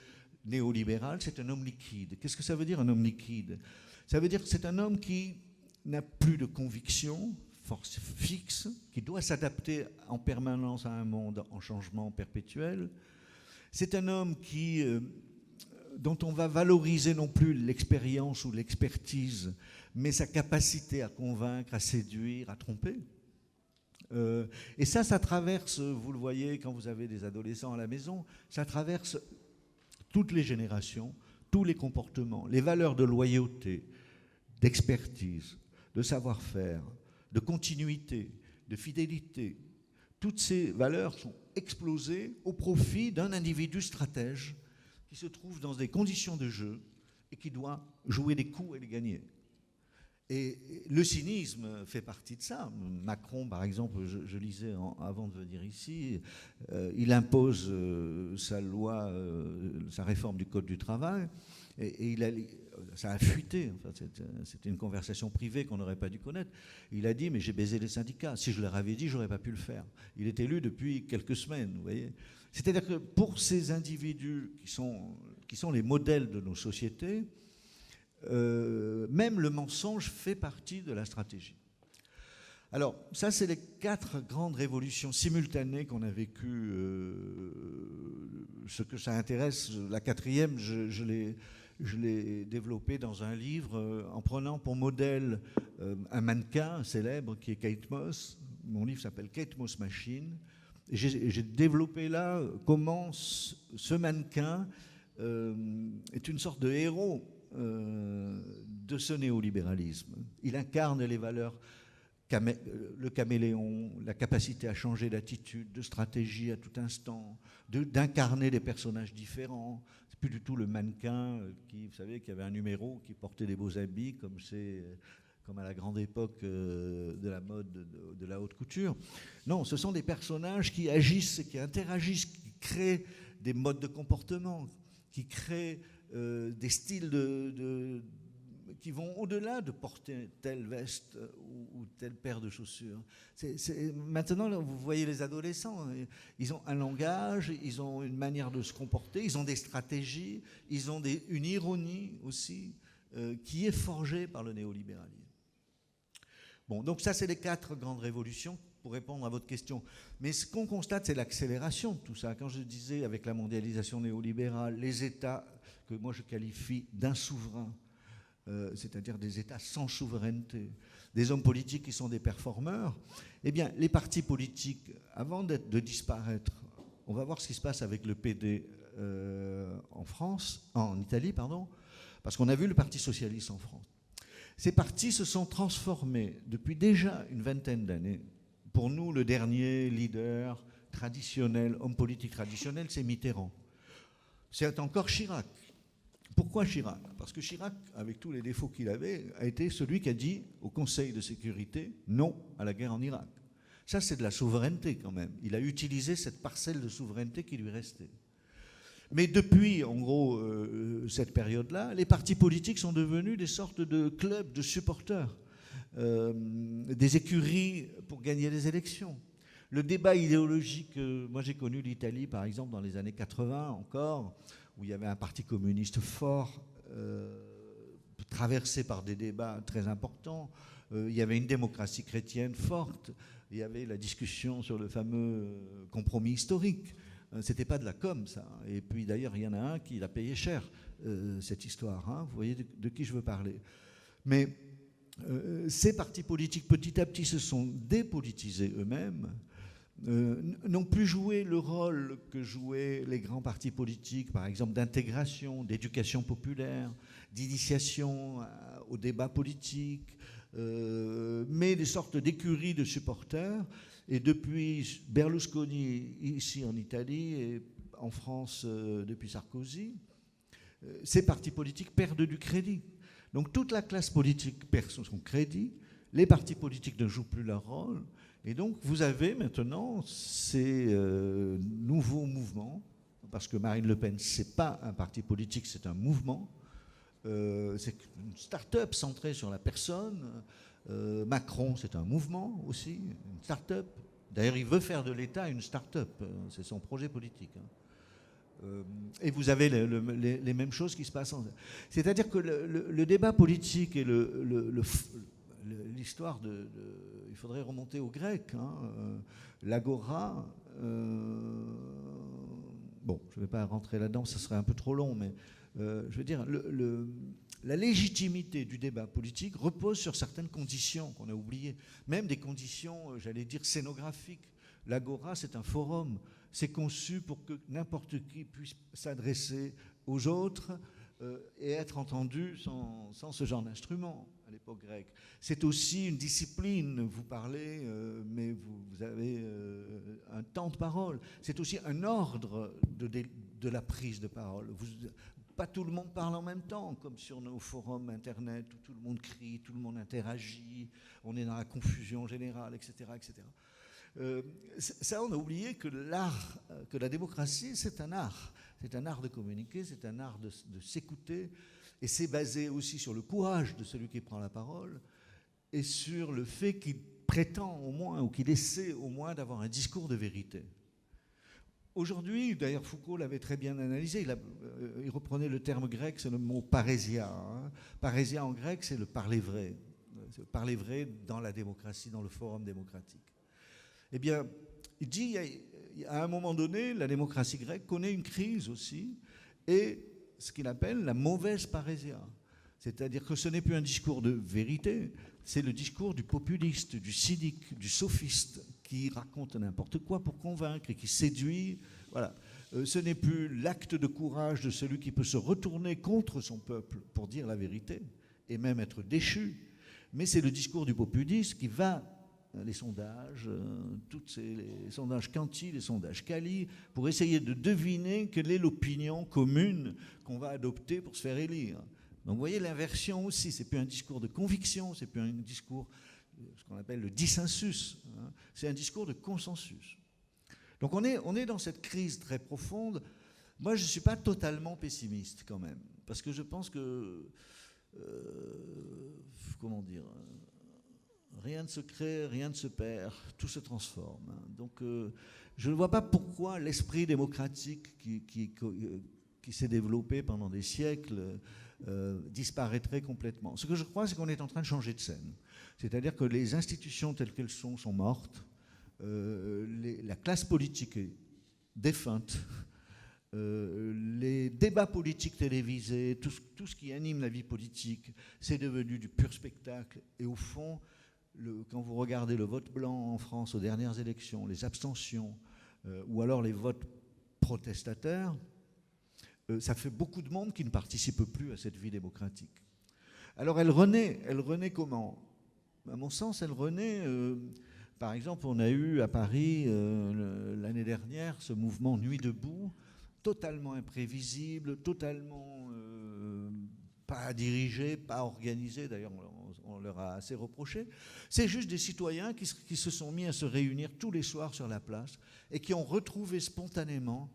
néolibéral, c'est un homme liquide. Qu'est-ce que ça veut dire, un homme liquide? Ça veut dire que c'est un homme qui n'a plus de conviction force fixe, qui doit s'adapter en permanence à un monde en changement perpétuel. C'est un homme dont on va valoriser non plus l'expérience ou l'expertise, mais sa capacité à convaincre, à séduire, à tromper. Et ça traverse, vous le voyez quand vous avez des adolescents à la maison, ça traverse toutes les générations, tous les comportements, les valeurs de loyauté, d'expertise, de savoir-faire, de continuité, de fidélité. Toutes ces valeurs sont explosées au profit d'un individu stratège qui se trouve dans des conditions de jeu et qui doit jouer des coups et les gagner. Et le cynisme fait partie de ça. Macron, par exemple, je lisais avant de venir ici, il impose sa loi, sa réforme du Code du travail, et ça a fuité. Enfin, c'était une conversation privée qu'on n'aurait pas dû connaître. Il a dit, mais j'ai baisé les syndicats. Si je leur avais dit, je n'aurais pas pu le faire. Il est élu depuis quelques semaines, vous voyez. C'est-à-dire que pour ces individus qui sont les modèles de nos sociétés, même le mensonge fait partie de la stratégie. Alors, ça, c'est les 4 grandes révolutions simultanées qu'on a vécues. Ce que ça intéresse, la 4e, je l'ai développée dans un livre en prenant pour modèle un mannequin célèbre qui est Kate Moss. Mon livre s'appelle Kate Moss Machine. Et j'ai développé là comment ce mannequin est une sorte de héros de ce néolibéralisme. Il incarne les valeurs, le caméléon, la capacité à changer d'attitude, de stratégie à tout instant, d'incarner des personnages différents. C'est plus du tout le mannequin qui, vous savez, qui avait un numéro, qui portait des beaux habits, comme à la grande époque de la mode de la haute couture. Non, ce sont des personnages qui agissent, qui interagissent, qui créent des modes de comportement, qui créent des styles qui vont au-delà de porter telle veste ou telle paire de chaussures. Maintenant, là, vous voyez les adolescents, ils ont un langage, ils ont une manière de se comporter, ils ont des stratégies, ils ont une ironie aussi qui est forgée par le néolibéralisme. Bon, donc ça, c'est les 4 grandes révolutions pour répondre à votre question. Mais ce qu'on constate, c'est l'accélération de tout ça. Quand je disais, avec la mondialisation néolibérale, les États que moi je qualifie d'insouverains, c'est-à-dire des États sans souveraineté, des hommes politiques qui sont des performeurs, eh bien, les partis politiques, avant de disparaître, on va voir ce qui se passe avec le PD en Italie, parce qu'on a vu le Parti socialiste en France. Ces partis se sont transformés depuis déjà une vingtaine d'années. Pour nous, le dernier leader traditionnel, homme politique traditionnel, c'est Mitterrand. C'est encore Chirac. Pourquoi Chirac? Parce que Chirac, avec tous les défauts qu'il avait, a été celui qui a dit au Conseil de sécurité non à la guerre en Irak. Ça, c'est de la souveraineté quand même. Il a utilisé cette parcelle de souveraineté qui lui restait. Mais depuis, en gros, cette période-là, les partis politiques sont devenus des sortes de clubs de supporters, des écuries pour gagner les élections. Le débat idéologique, moi j'ai connu l'Italie par exemple dans les années 80 encore, où il y avait un parti communiste fort, traversé par des débats très importants. Il y avait une démocratie chrétienne forte. Il y avait la discussion sur le fameux compromis historique. C'était pas de la com, ça. Et puis d'ailleurs, il y en a un qui l'a payé cher, cette histoire. Hein. Vous voyez de qui je veux parler. Mais ces partis politiques, petit à petit, se sont dépolitisés eux-mêmes, n'ont plus joué le rôle que jouaient les grands partis politiques, par exemple d'intégration, d'éducation populaire, d'initiation au débat politique, mais des sortes d'écuries de supporters. Et depuis Berlusconi ici en Italie et en France depuis Sarkozy, ces partis politiques perdent du crédit. Donc toute la classe politique perd son crédit, les partis politiques ne jouent plus leur rôle. Et donc, vous avez maintenant ces nouveaux mouvements, parce que Marine Le Pen, ce n'est pas un parti politique, c'est un mouvement. C'est une start-up centrée sur la personne. Macron, c'est un mouvement aussi, une start-up. D'ailleurs, il veut faire de l'État une start-up. C'est son projet politique. Et vous avez les mêmes choses qui se passent. C'est-à-dire que le débat politique et l'histoire il faudrait remonter aux Grecs, hein, l'agora. Bon, je ne vais pas rentrer là-dedans, ça serait un peu trop long, mais je veux dire, la légitimité du débat politique repose sur certaines conditions qu'on a oubliées, même des conditions, j'allais dire, scénographiques. L'agora, c'est un forum, c'est conçu pour que n'importe qui puisse s'adresser aux autres et être entendu sans ce genre d'instrument à l'époque grecque. C'est aussi une discipline, vous parlez, mais vous avez un temps de parole. C'est aussi un ordre de la prise de parole. Pas tout le monde parle en même temps, comme sur nos forums internet où tout le monde crie, tout le monde interagit, on est dans la confusion générale, etc. etc. Ça, on a oublié que l'art, que la démocratie, c'est un art. C'est un art de communiquer, c'est un art de s'écouter, et c'est basé aussi sur le courage de celui qui prend la parole et sur le fait qu'il prétend au moins, ou qu'il essaie au moins d'avoir un discours de vérité. Aujourd'hui, d'ailleurs Foucault l'avait très bien analysé, il reprenait le terme grec, c'est le mot parésia. Hein. Parésia en grec, c'est le parler vrai. C'est le parler vrai dans la démocratie, dans le forum démocratique. Eh bien, il dit, à un moment donné, la démocratie grecque connaît une crise aussi, et ce qu'il appelle la mauvaise parésia. C'est-à-dire que ce n'est plus un discours de vérité, c'est le discours du populiste, du cynique, du sophiste, qui raconte n'importe quoi pour convaincre et qui séduit. Voilà. Ce n'est plus l'acte de courage de celui qui peut se retourner contre son peuple pour dire la vérité, et même être déchu, mais c'est le discours du populiste qui va, les sondages, les sondages Canty, les sondages Cali, pour essayer de deviner quelle est l'opinion commune qu'on va adopter pour se faire élire. Donc vous voyez l'inversion aussi, c'est plus un discours de conviction, c'est plus un discours, ce qu'on appelle le dissensus, hein, c'est un discours de consensus. Donc on est dans cette crise très profonde. Moi je ne suis pas totalement pessimiste quand même, parce que je pense que, comment dire, rien ne se crée, rien ne se perd, tout se transforme. Donc je ne vois pas pourquoi l'esprit démocratique qui s'est développé pendant des siècles disparaîtrait complètement. Ce que je crois, c'est qu'on est en train de changer de scène. C'est-à-dire que les institutions telles qu'elles sont mortes, la classe politique est défunte, les débats politiques télévisés, tout ce qui anime la vie politique, c'est devenu du pur spectacle. Et au fond, quand vous regardez le vote blanc en France aux dernières élections, les abstentions, ou alors les votes protestataires, ça fait beaucoup de monde qui ne participe plus à cette vie démocratique. Alors elle renaît comment? À mon sens, elle renaît Par exemple, on a eu à Paris l'année dernière ce mouvement Nuit debout, totalement imprévisible, totalement pas dirigé, pas organisé, d'ailleurs on leur a assez reproché. C'est juste des citoyens qui se sont mis à se réunir tous les soirs sur la place et qui ont retrouvé spontanément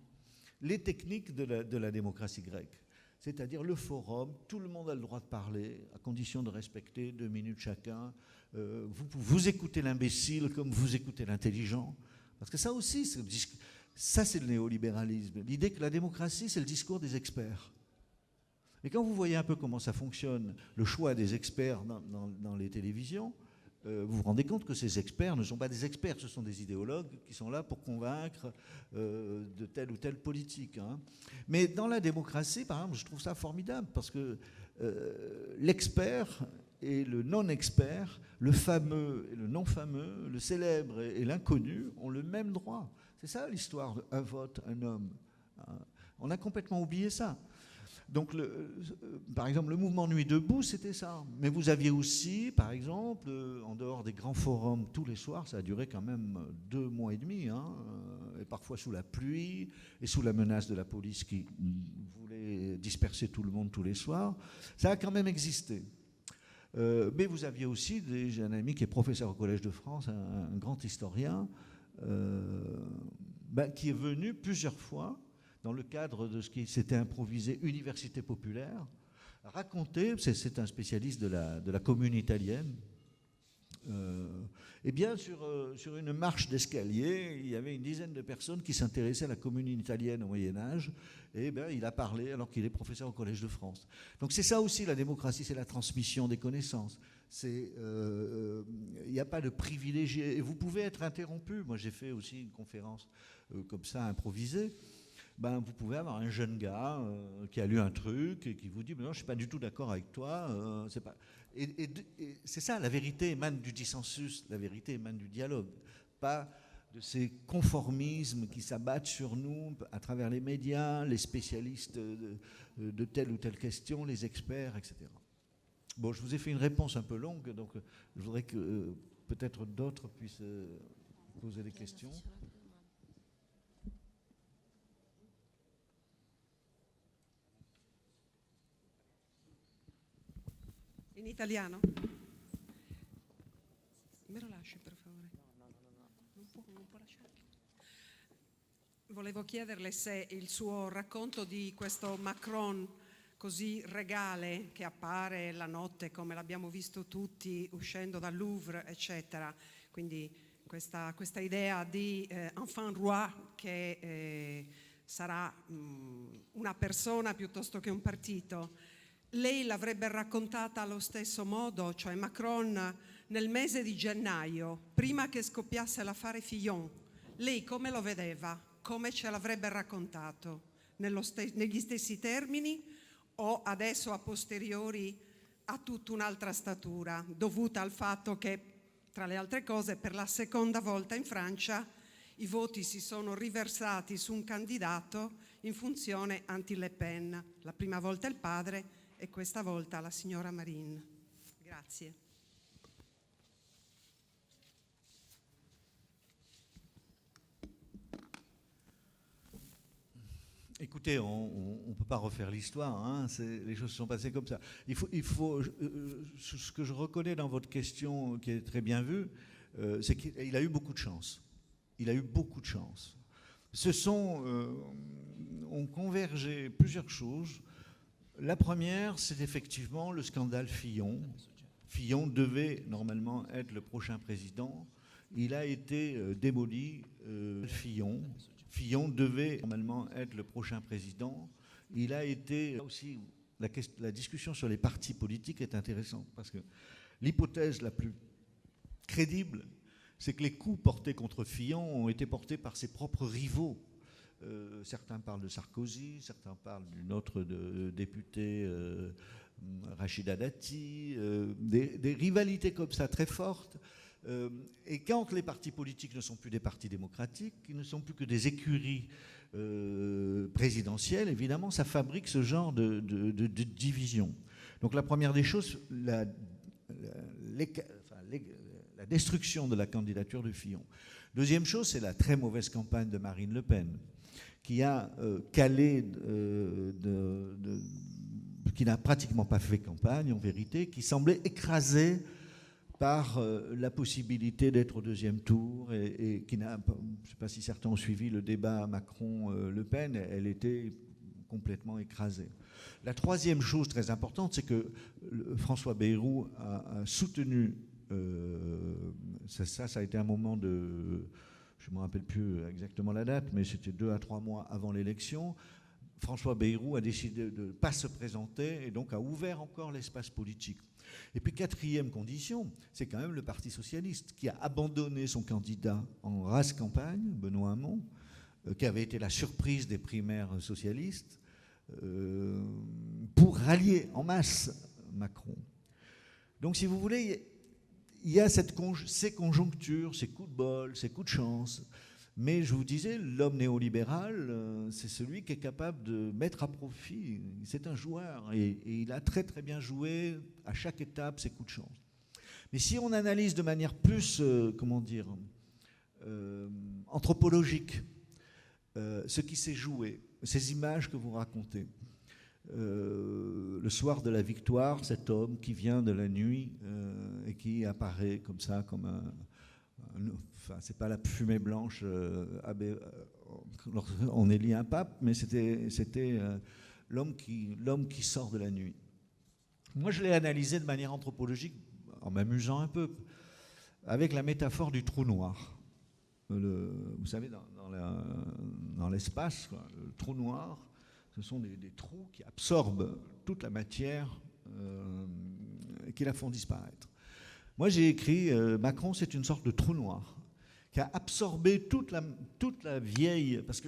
les techniques de la démocratie grecque. C'est-à-dire le forum, tout le monde a le droit de parler, à condition de respecter 2 minutes chacun. Vous écoutez l'imbécile comme vous écoutez l'intelligent. Parce que ça aussi, c'est le néolibéralisme. L'idée que la démocratie, c'est le discours des experts. Et quand vous voyez un peu comment ça fonctionne, le choix des experts dans les télévisions, vous vous rendez compte que ces experts ne sont pas des experts, ce sont des idéologues qui sont là pour convaincre de telle ou telle politique. Hein. Mais dans la démocratie, par exemple, je trouve ça formidable parce que l'expert et le non-expert, le fameux et le non-fameux, le célèbre et l'inconnu ont le même droit. C'est ça l'histoire d'un vote, un homme. Hein. On a complètement oublié ça. Donc, par exemple, le mouvement Nuit debout, c'était ça. Mais vous aviez aussi, par exemple, en dehors des grands forums tous les soirs, ça a duré quand même 2 mois et demi, hein, et parfois sous la pluie et sous la menace de la police qui voulait disperser tout le monde tous les soirs. Ça a quand même existé. Mais vous aviez aussi j'ai un ami qui est professeur au Collège de France, un grand historien, qui est venu plusieurs fois dans le cadre de ce qui s'était improvisé Université populaire, raconter, c'est un spécialiste de la commune italienne, eh bien sur une marche d'escalier, il y avait une dizaine de personnes qui s'intéressaient à la commune italienne au Moyen-Âge, et bien il a parlé alors qu'il est professeur au Collège de France. Donc c'est ça aussi la démocratie, c'est la transmission des connaissances. Il n'y a pas de privilégié, et vous pouvez être interrompu. Moi j'ai fait aussi une conférence comme ça, improvisée. Vous pouvez avoir un jeune gars qui a lu un truc et qui vous dit « non, je ne suis pas du tout d'accord avec toi. » Et c'est ça, la vérité émane du dissensus, la vérité émane du dialogue, pas de ces conformismes qui s'abattent sur nous à travers les médias, les spécialistes de telle ou telle question, les experts, etc. Bon, je vous ai fait une réponse un peu longue, donc je voudrais que peut-être d'autres puissent poser des questions. In italiano? Me lo lasci per favore? Non può lasciare. Volevo chiederle se il suo racconto di questo Macron così regale che appare la notte come l'abbiamo visto tutti uscendo dal Louvre, eccetera, quindi questa idea di enfant roi che sarà una persona piuttosto che un partito, lei l'avrebbe raccontata allo stesso modo? Cioè Macron nel mese di gennaio, prima che scoppiasse l'affare Fillon, lei come lo vedeva? Come ce l'avrebbe raccontato? Negli stessi termini o adesso a posteriori ha tutta un'altra statura, dovuta al fatto che, tra le altre cose, per la seconda volta in Francia i voti si sono riversati su un candidato in funzione anti-Le Pen, la prima volta il padre e questa volta la signora Marine. Grazie. Écoutez, on ne peut pas refaire l'histoire, hein, les choses se sont passées comme ça. Ce que je reconnais dans votre question, qui est très bien vue, c'est qu'il a eu beaucoup de chance. Il a eu beaucoup de chance. Ont convergé plusieurs choses. La première, c'est effectivement le scandale Fillon. Fillon devait normalement être le prochain président. Il a été démoli. Fillon devait normalement être le prochain président. Il a été aussi... La discussion sur les partis politiques est intéressante parce que l'hypothèse la plus crédible, c'est que les coups portés contre Fillon ont été portés par ses propres rivaux. Certains parlent de Sarkozy, certains parlent d'une autre députée, Rachida Dati, des rivalités comme ça très fortes. Et quand les partis politiques ne sont plus des partis démocratiques, ils ne sont plus que des écuries présidentielles, évidemment, ça fabrique ce genre de division. Donc la première des choses, la la destruction de la candidature de Fillon. Deuxième chose, c'est la très mauvaise campagne de Marine Le Pen, qui a calé, qui n'a pratiquement pas fait campagne en vérité, qui semblait écrasée par la possibilité d'être au deuxième tour et qui n'a, je ne sais pas si certains ont suivi le débat Macron-Le Pen, elle était complètement écrasée. La troisième chose très importante, c'est que François Bayrou a soutenu, ça a été un moment de, je ne me rappelle plus exactement la date, mais c'était 2 à 3 mois avant l'élection. François Bayrou a décidé de ne pas se présenter et donc a ouvert encore l'espace politique. Et puis quatrième condition, c'est quand même le Parti socialiste qui a abandonné son candidat en race campagne, Benoît Hamon, qui avait été la surprise des primaires socialistes, pour rallier en masse Macron. Donc si vous voulez, il y a ces conjonctures, ces coups de bol, ces coups de chance. Mais je vous disais, l'homme néolibéral, c'est celui qui est capable de mettre à profit. C'est un joueur et il a très très bien joué à chaque étape ses coups de chance. Mais si on analyse de manière plus, anthropologique, ce qui s'est joué, ces images que vous racontez, le soir de la victoire, cet homme qui vient de la nuit et qui apparaît comme ça, comme enfin, c'est pas la fumée blanche, on élit un pape, mais c'était l'homme qui sort de la nuit. Moi, je l'ai analysé de manière anthropologique, en m'amusant un peu, avec la métaphore du trou noir. Vous savez, dans l'espace, le trou noir, ce sont des trous qui absorbent toute la matière et qui la font disparaître. Moi, j'ai écrit Macron, c'est une sorte de trou noir qui a absorbé toute la vieille... Parce que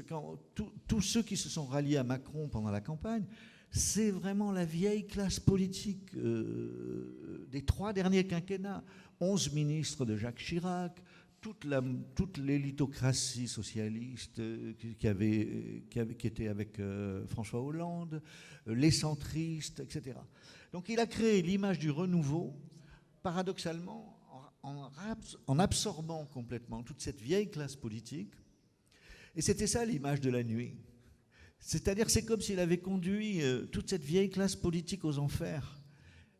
tous ceux qui se sont ralliés à Macron pendant la campagne, c'est vraiment la vieille classe politique des 3 derniers quinquennats. 11 ministres de Jacques Chirac, toute l'élitocratie socialiste qui était avec François Hollande, les centristes, etc. Donc il a créé l'image du renouveau, paradoxalement, en absorbant complètement toute cette vieille classe politique. Et c'était ça l'image de la nuit. C'est-à-dire c'est comme s'il avait conduit toute cette vieille classe politique aux enfers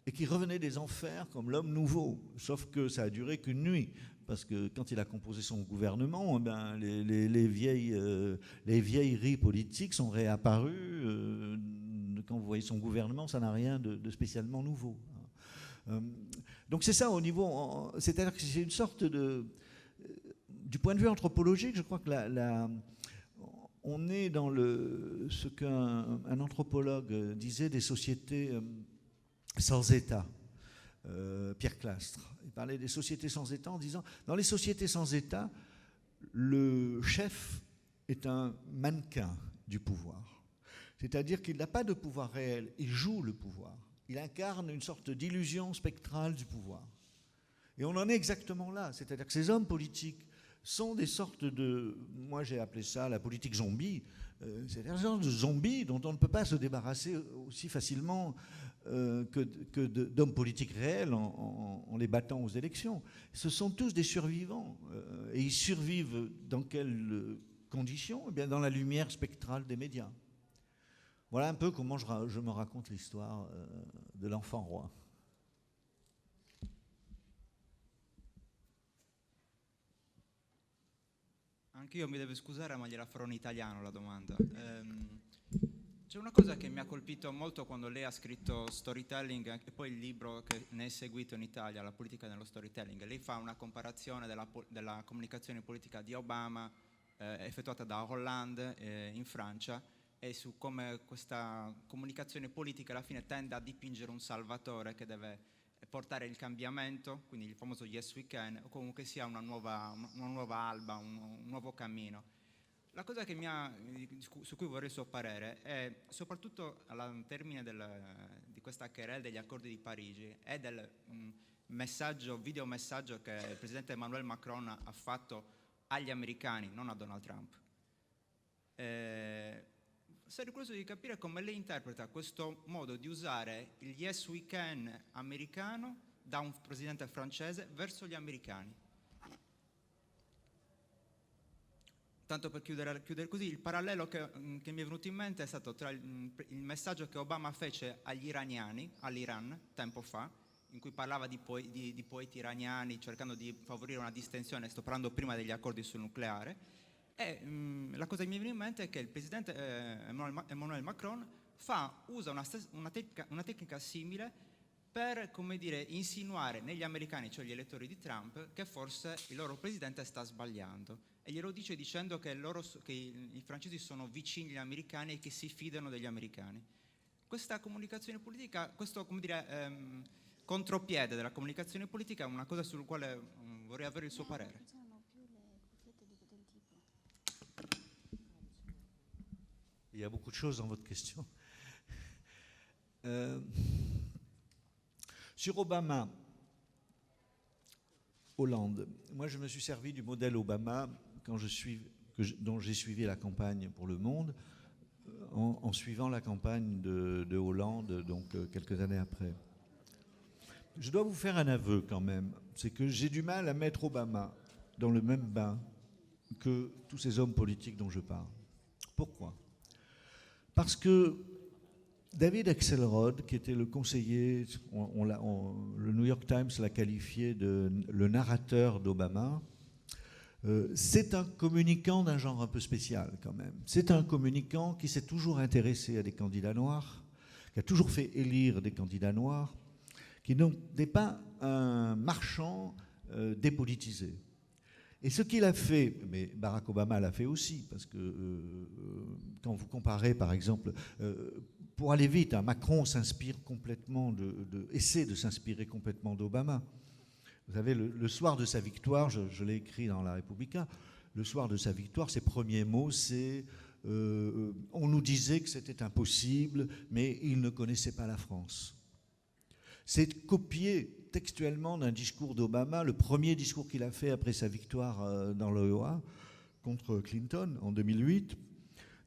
et qui revenait des enfers comme l'homme nouveau. Sauf que ça a duré qu'une nuit. Parce que quand il a composé son gouvernement, ben, les vieilleries politiques sont réapparues. Quand vous voyez son gouvernement, ça n'a rien de spécialement nouveau. Donc c'est ça au niveau... C'est-à-dire que c'est une sorte de... Du point de vue anthropologique, je crois que on est dans ce qu'un anthropologue disait des sociétés sans État. Pierre Clastres. Il parlait des sociétés sans État en disant, dans les sociétés sans État, le chef est un mannequin du pouvoir. C'est-à-dire qu'il n'a pas de pouvoir réel, il joue le pouvoir. Il incarne une sorte d'illusion spectrale du pouvoir. Et on en est exactement là. C'est-à-dire que ces hommes politiques sont des sortes de... Moi, j'ai appelé ça la politique zombie. C'est un genre de zombies dont on ne peut pas se débarrasser aussi facilement que d'hommes politiques réels en les battant aux élections. Ce sont tous des survivants. Et ils survivent dans quelles conditions ? Eh bien, dans la lumière spectrale des médias. Voilà un peu comment je me raconte l'histoire de l'enfant roi. Anch'io mi devo scusare, ma gliela farò in italiano la domanda. C'è una cosa che mi ha colpito molto quando lei ha scritto Storytelling e poi il libro che ne è seguito in Italia, La politica nello storytelling. Lei fa una comparazione della comunicazione politica di Obama effettuata da Hollande in Francia e su come questa comunicazione politica alla fine tende a dipingere un salvatore che deve portare il cambiamento, quindi il famoso Yes We Can, o comunque sia una nuova alba, un nuovo cammino. La cosa che su cui vorrei il suo parere è, soprattutto al termine di questa querelle degli accordi di Parigi e del videomessaggio che il presidente Emmanuel Macron ha fatto agli americani, non a Donald Trump. Sarei curioso di capire come lei interpreta questo modo di usare il Yes We Can americano da un presidente francese verso gli americani. Tanto per chiudere così, il parallelo che mi è venuto in mente è stato tra il messaggio che Obama fece agli iraniani, all'Iran, tempo fa, in cui parlava di poeti iraniani, cercando di favorire una distensione, sto parlando prima degli accordi sul nucleare, e la cosa che mi viene in mente è che il presidente Emmanuel Macron usa una tecnica simile per, come dire, insinuare negli americani, cioè gli elettori di Trump, che forse il loro presidente sta sbagliando. E glielo dice dicendo che i francesi sono vicini agli americani e che si fidano degli americani. Questa comunicazione politica, questo, come dire, contropiede della comunicazione politica è una cosa sul quale vorrei avere il suo parere. Il y a beaucoup de choses dans votre question. Sur Obama, Hollande, moi je me suis servi du modèle Obama dont j'ai suivi la campagne pour Le Monde, en suivant la campagne de Hollande, donc quelques années après. Je dois vous faire un aveu quand même, c'est que j'ai du mal à mettre Obama dans le même bain que tous ces hommes politiques dont je parle. Pourquoi ? Parce que David Axelrod, qui était le conseiller, le New York Times l'a qualifié de le narrateur d'Obama, c'est un communicant d'un genre un peu spécial quand même. C'est un communicant qui s'est toujours intéressé à des candidats noirs, qui a toujours fait élire des candidats noirs, qui n'est pas un marchand dépolitisé. Et ce qu'il a fait, mais Barack Obama l'a fait aussi, parce que quand vous comparez par exemple, pour aller vite, Macron s'inspire complètement essaie de s'inspirer complètement d'Obama. Vous savez, le soir de sa victoire, je l'ai écrit dans La Repubblica, le soir de sa victoire, ses premiers mots, c'est on nous disait que c'était impossible, mais il ne connaissait pas la France. C'est copié textuellement d'un discours d'Obama, le premier discours qu'il a fait après sa victoire dans l'Iowa contre Clinton en 2008,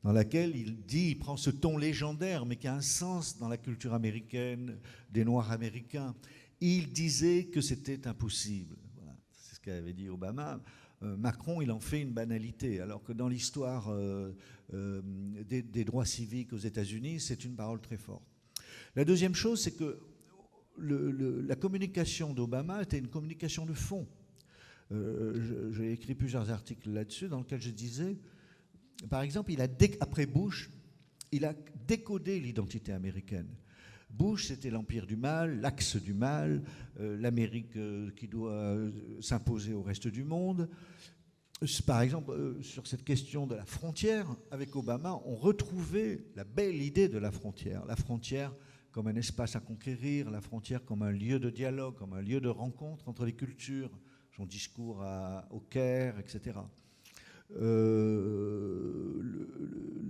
dans laquelle il prend ce ton légendaire, mais qui a un sens dans la culture américaine, des Noirs américains. Il disait que c'était impossible. Voilà, c'est ce qu'avait dit Obama. Macron, il en fait une banalité, alors que dans l'histoire des droits civiques aux États-Unis, c'est une parole très forte. La deuxième chose, c'est que la communication d'Obama était une communication de fond. J'ai écrit plusieurs articles là-dessus dans lesquels je disais, par exemple, après Bush, il a décodé l'identité américaine. Bush, c'était l'empire du mal, l'axe du mal, l'Amérique qui doit s'imposer au reste du monde. Par exemple, sur cette question de la frontière, avec Obama, on retrouvait la belle idée de la frontière comme un espace à conquérir, la frontière comme un lieu de dialogue, comme un lieu de rencontre entre les cultures, son discours au Caire, etc.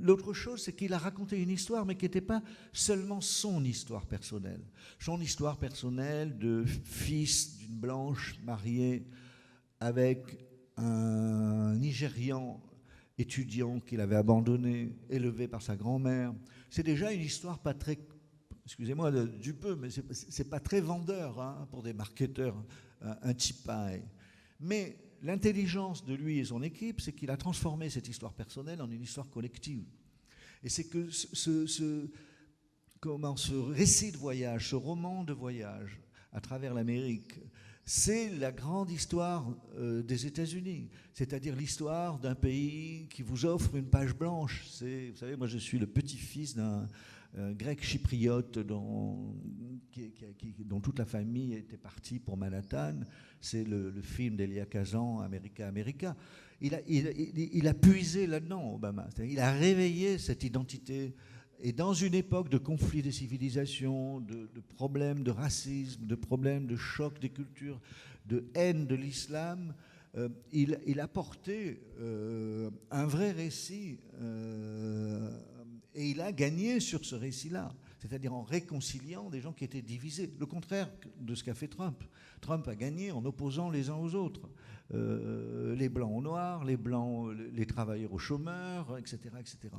L'autre chose, c'est qu'il a raconté une histoire, mais qui n'était pas seulement son histoire personnelle. Son histoire personnelle de fils d'une blanche mariée avec un Nigérian étudiant qu'il avait abandonné, élevé par sa grand-mère. C'est déjà une histoire pas très... Excusez-moi du peu, mais c'est pas très vendeur hein, pour des marketeurs, un type pareil. Mais l'intelligence de lui et son équipe, c'est qu'il a transformé cette histoire personnelle en une histoire collective. Et c'est que ce récit de voyage, ce roman de voyage à travers l'Amérique, c'est la grande histoire des États-Unis, c'est-à-dire l'histoire d'un pays qui vous offre une page blanche. Vous savez, moi je suis le petit-fils d'un grec chypriote dont toute la famille était partie pour Manhattan. C'est le film d'Elia Kazan, America. Il a puisé là-dedans, Obama. Il a réveillé cette identité. Et dans une époque de conflits des civilisations, de problèmes de racisme, de problèmes de choc des cultures, de haine de l'islam, il a porté un vrai récit et il a gagné sur ce récit-là, c'est-à-dire en réconciliant des gens qui étaient divisés. Le contraire de ce qu'a fait Trump. Trump a gagné en opposant les uns aux autres. Les blancs aux noirs, les blancs, les travailleurs aux chômeurs, etc., etc.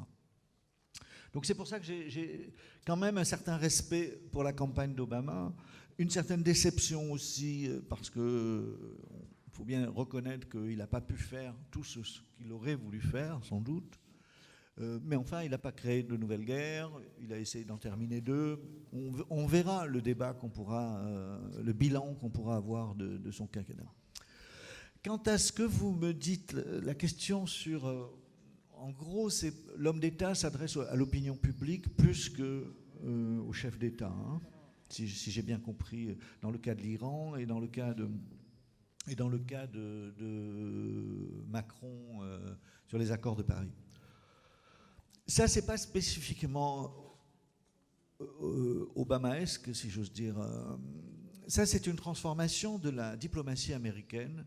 Donc c'est pour ça que j'ai quand même un certain respect pour la campagne d'Obama. Une certaine déception aussi, parce que il faut bien reconnaître qu'il n'a pas pu faire tout ce qu'il aurait voulu faire, sans doute. Mais enfin, il n'a pas créé de nouvelles guerres, il a essayé d'en terminer 2. On verra le débat qu'on pourra, le bilan qu'on pourra avoir de son quinquennat. Quant à ce que vous me dites, la question sur... en gros, l'homme d'État s'adresse à l'opinion publique plus qu'au chef d'État, hein, si j'ai bien compris, dans le cas de l'Iran et dans le cas de Macron sur les accords de Paris. Ça, c'est pas spécifiquement obamaesque, si j'ose dire. Ça, c'est une transformation de la diplomatie américaine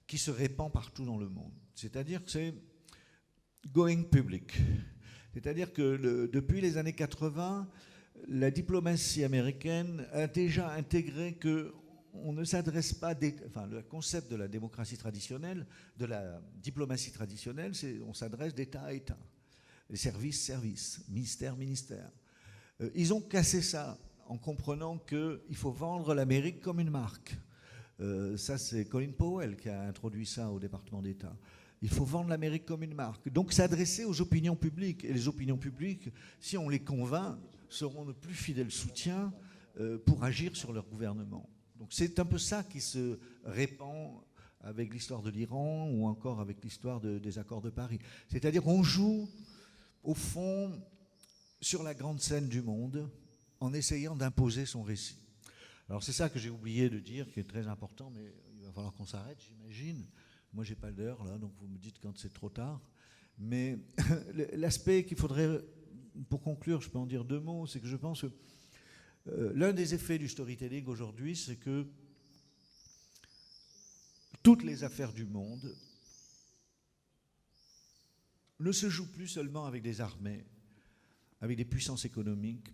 qui se répand partout dans le monde. C'est-à-dire que c'est going public. C'est-à-dire que depuis les années 80, la diplomatie américaine a déjà intégré que on ne s'adresse pas, enfin, le concept de la démocratie traditionnelle, de la diplomatie traditionnelle, c'est on s'adresse d'État à État. Les services, ministère. Ils ont cassé ça en comprenant qu'il faut vendre l'Amérique comme une marque. Ça, c'est Colin Powell qui a introduit ça au département d'État. Il faut vendre l'Amérique comme une marque. Donc s'adresser aux opinions publiques. Et les opinions publiques, si on les convainc, seront le plus fidèle soutien pour agir sur leur gouvernement. Donc c'est un peu ça qui se répand avec l'histoire de l'Iran ou encore avec l'histoire des accords de Paris. C'est-à-dire qu'on joue, au fond, sur la grande scène du monde en essayant d'imposer son récit. Alors c'est ça que j'ai oublié de dire, qui est très important, mais il va falloir qu'on s'arrête, j'imagine. Moi, j'ai pas d'heure, là, donc vous me dites quand c'est trop tard. Mais l'aspect qu'il faudrait, pour conclure, je peux en dire 2 mots, c'est que je pense que l'un des effets du storytelling aujourd'hui, c'est que toutes les affaires du monde ne se jouent plus seulement avec des armées, avec des puissances économiques,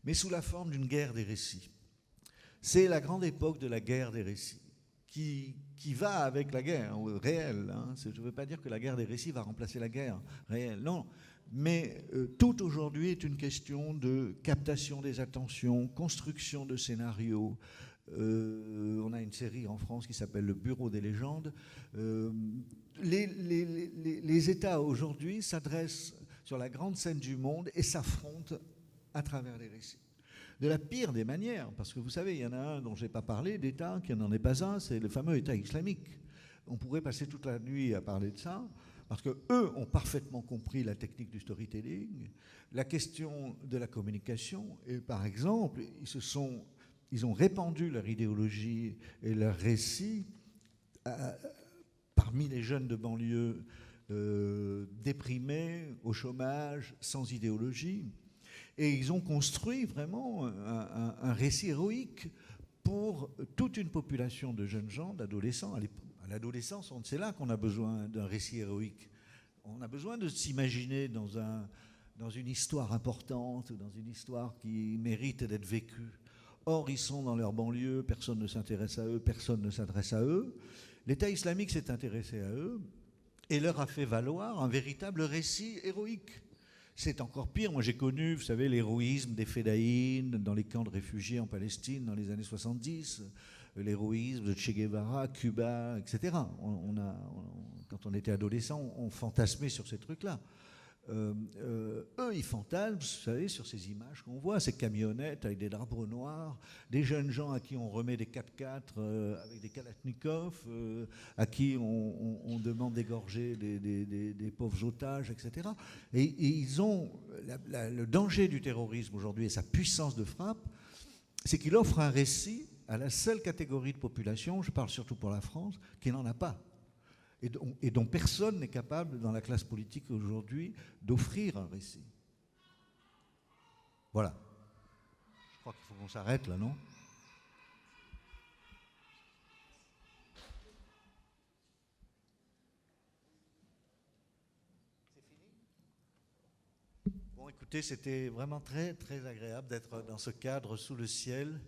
mais sous la forme d'une guerre des récits. C'est la grande époque de la guerre des récits, qui va avec la guerre réelle. Hein. Je ne veux pas dire que la guerre des récits va remplacer la guerre réelle, non. Mais tout aujourd'hui est une question de captation des attentions, construction de scénarios. On a une série en France qui s'appelle Le Bureau des légendes. Les États aujourd'hui s'adressent sur la grande scène du monde et s'affrontent à travers les récits. De la pire des manières, parce que vous savez, il y en a un dont je n'ai pas parlé, d'État, qui n'en est pas un, c'est le fameux État islamique. On pourrait passer toute la nuit à parler de ça, parce qu'eux ont parfaitement compris la technique du storytelling, la question de la communication, et par exemple, ils ont répandu leur idéologie et leur récit parmi les jeunes de banlieue déprimés, au chômage, sans idéologie. Et ils ont construit vraiment un récit héroïque pour toute une population de jeunes gens, d'adolescents. À l'adolescence, c'est là qu'on a besoin d'un récit héroïque. On a besoin de s'imaginer dans une histoire importante, dans une histoire qui mérite d'être vécue. Or, ils sont dans leur banlieue, personne ne s'intéresse à eux, personne ne s'adresse à eux. L'État islamique s'est intéressé à eux et leur a fait valoir un véritable récit héroïque. C'est encore pire. Moi, j'ai connu, vous savez, l'héroïsme des Fédayines dans les camps de réfugiés en Palestine dans les années 70, l'héroïsme de Che Guevara, Cuba, etc. Quand on était adolescent, on fantasmait sur ces trucs-là. Eux, ils fantasment, vous savez, sur ces images qu'on voit, ces camionnettes avec des drapes noirs, des jeunes gens à qui on remet des 4x4 avec des Kalachnikov, à qui on demande d'égorger des pauvres otages, etc. Et ils ont le danger du terrorisme aujourd'hui et sa puissance de frappe, c'est qu'il offre un récit à la seule catégorie de population, je parle surtout pour la France, qui n'en a pas. Et dont personne n'est capable, dans la classe politique aujourd'hui, d'offrir un récit. Voilà. Je crois qu'il faut qu'on s'arrête là, non ? C'est fini ? Bon, écoutez, c'était vraiment très, très agréable d'être dans ce cadre sous le ciel.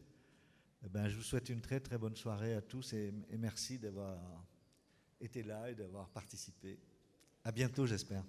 Eh ben, je vous souhaite une très, très bonne soirée à tous et merci d'avoir été là et d'avoir participé. À bientôt, j'espère.